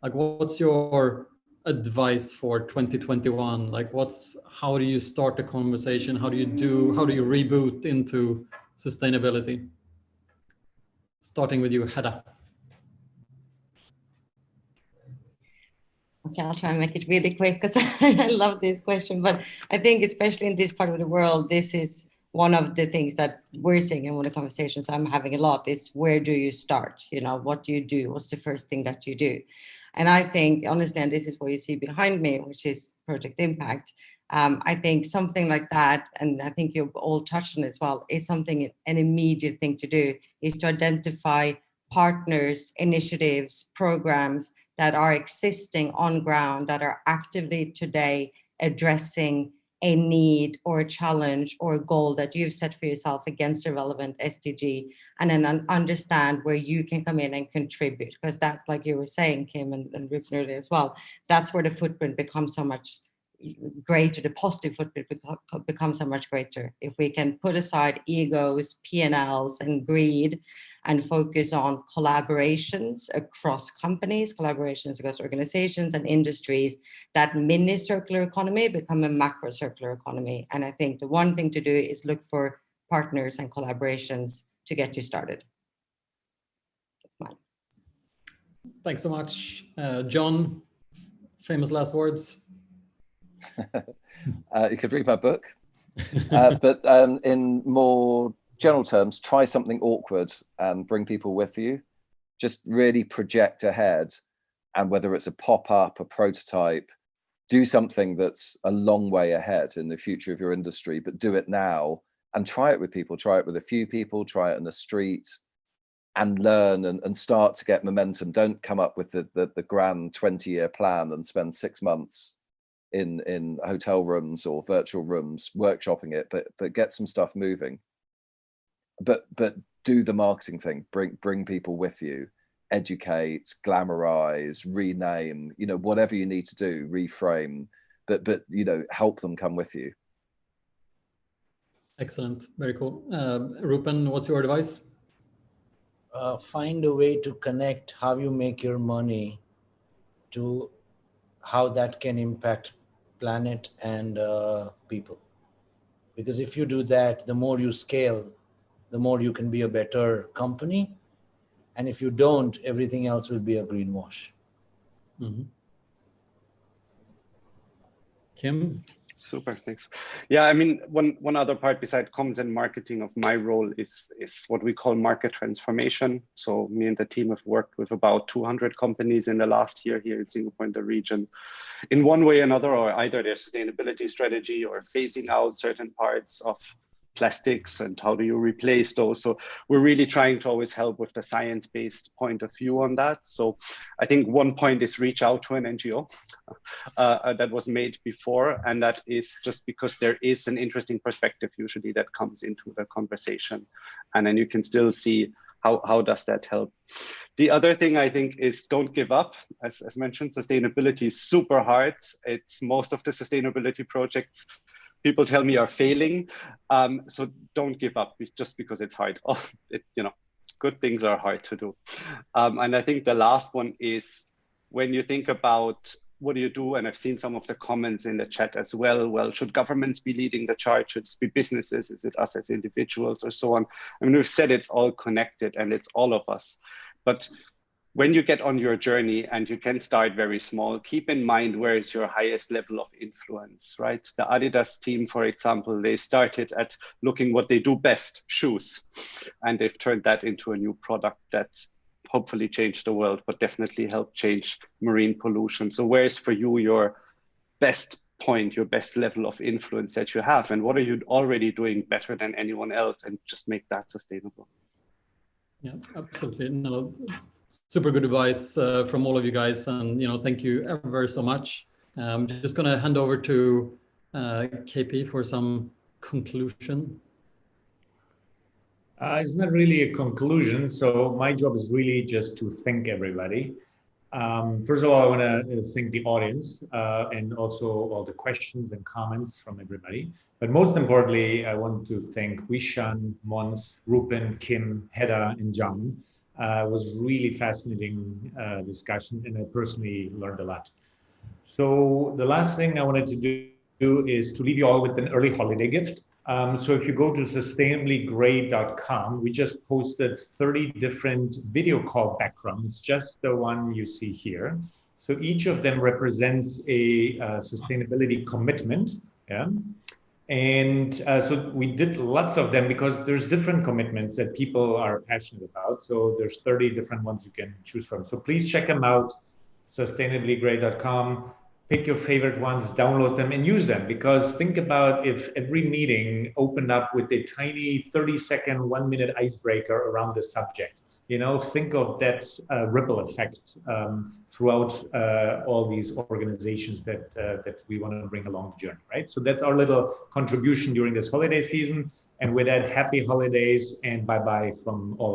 like what's your advice for 2021? Like how do you start the conversation? How do you reboot into sustainability? Starting with you, Hedda. Okay, I'll try and make it really quick because I love this question. But I think especially in this part of the world, this is one of the things that we're seeing in one of the conversations I'm having a lot is where do you start? What do you do? What's the first thing that you do? And I think, honestly, and this is what you see behind me, which is Project Impact. I think something like that, and I think you've all touched on it as well, is something, an immediate thing to do, is to identify partners, initiatives, programs that are existing on ground, that are actively today addressing a need or a challenge or a goal that you've set for yourself against a relevant SDG, and then understand where you can come in and contribute. Because that's, like you were saying, Kim and Rupert as well, that's where the footprint becomes so much greater, the positive footprint becomes so much greater. If we can put aside egos, P&Ls, and greed, and focus on collaborations across companies, collaborations across organizations and industries, that mini circular economy become a macro circular economy. And I think the one thing to do is look for partners and collaborations to get you started. That's mine. Thanks so much. John, famous last words. You could read my book, but in more general terms, try something awkward and bring people with you. Just really project ahead, and whether it's a pop-up, a prototype, do something that's a long way ahead in the future of your industry, but do it now and try it with people. Try it with a few people, try it in the street, and learn and start to get momentum. Don't come up with the grand 20-year plan and spend 6 months in hotel rooms or virtual rooms workshopping it, but get some stuff moving. But do the marketing thing, bring people with you, educate, glamorize, rename, you know, whatever you need to do, reframe, but you know, help them come with you. Excellent, very cool. Rupen, what's your advice? Find a way to connect how you make your money to how that can impact planet and people. Because if you do that, the more you scale, the more you can be a better company. And if you don't, everything else will be a greenwash. Mm-hmm. Kim? Super, thanks. Yeah, I mean, one other part besides comms and marketing of my role is what we call market transformation. So me and the team have worked with about 200 companies in the last year here in Singapore and the region, in one way or another, or either their sustainability strategy or phasing out certain parts of plastics and how do you replace those. So we're really trying to always help with the science-based point of view on that. So I think one point is reach out to an NGO that was made before, and that is just because there is an interesting perspective usually that comes into the conversation, and then you can still see how does that help. The other thing I think is don't give up. As mentioned, sustainability is super hard. It's most of the sustainability projects people tell me are failing. So don't give up just because it's hard. You know, good things are hard to do. And I think the last one is when you think about what do you do? And I've seen some of the comments in the chat as well. Well, should governments be leading the charge? Should it be businesses? Is it us as individuals or so on? I mean, we've said it's all connected and it's all of us. But when you get on your journey, and you can start very small, keep in mind where is your highest level of influence, right? The Adidas team, for example, they started at looking what they do best, shoes. And they've turned that into a new product that hopefully changed the world, but definitely helped change marine pollution. So where's for you your best point, your best level of influence that you have? And what are you already doing better than anyone else? And just make that sustainable. Yeah, absolutely. No, super good advice from all of you guys, and thank you ever so much. I'm just going to hand over to KP for some conclusion. It's not really a conclusion, so my job is really just to thank everybody. First of all, I want to thank the audience and also all the questions and comments from everybody. But most importantly, I want to thank Wishan, Mons, Rupen, Kim, Hedda, and John. It was really fascinating discussion, and I personally learned a lot. So the last thing I wanted to do is to leave you all with an early holiday gift. So if you go to sustainablygray.com, we just posted 30 different video call backgrounds, just the one you see here. So each of them represents a sustainability commitment. Yeah. And so we did lots of them because there's different commitments that people are passionate about. So there's 30 different ones you can choose from. So please check them out, sustainablygray.com. Pick your favorite ones, download them and use them, because think about if every meeting opened up with a tiny 30-second, 1-minute icebreaker around the subject. Think of that ripple effect throughout all these organizations that we want to bring along the journey, right? So that's our little contribution during this holiday season. And with that, happy holidays and bye-bye from all.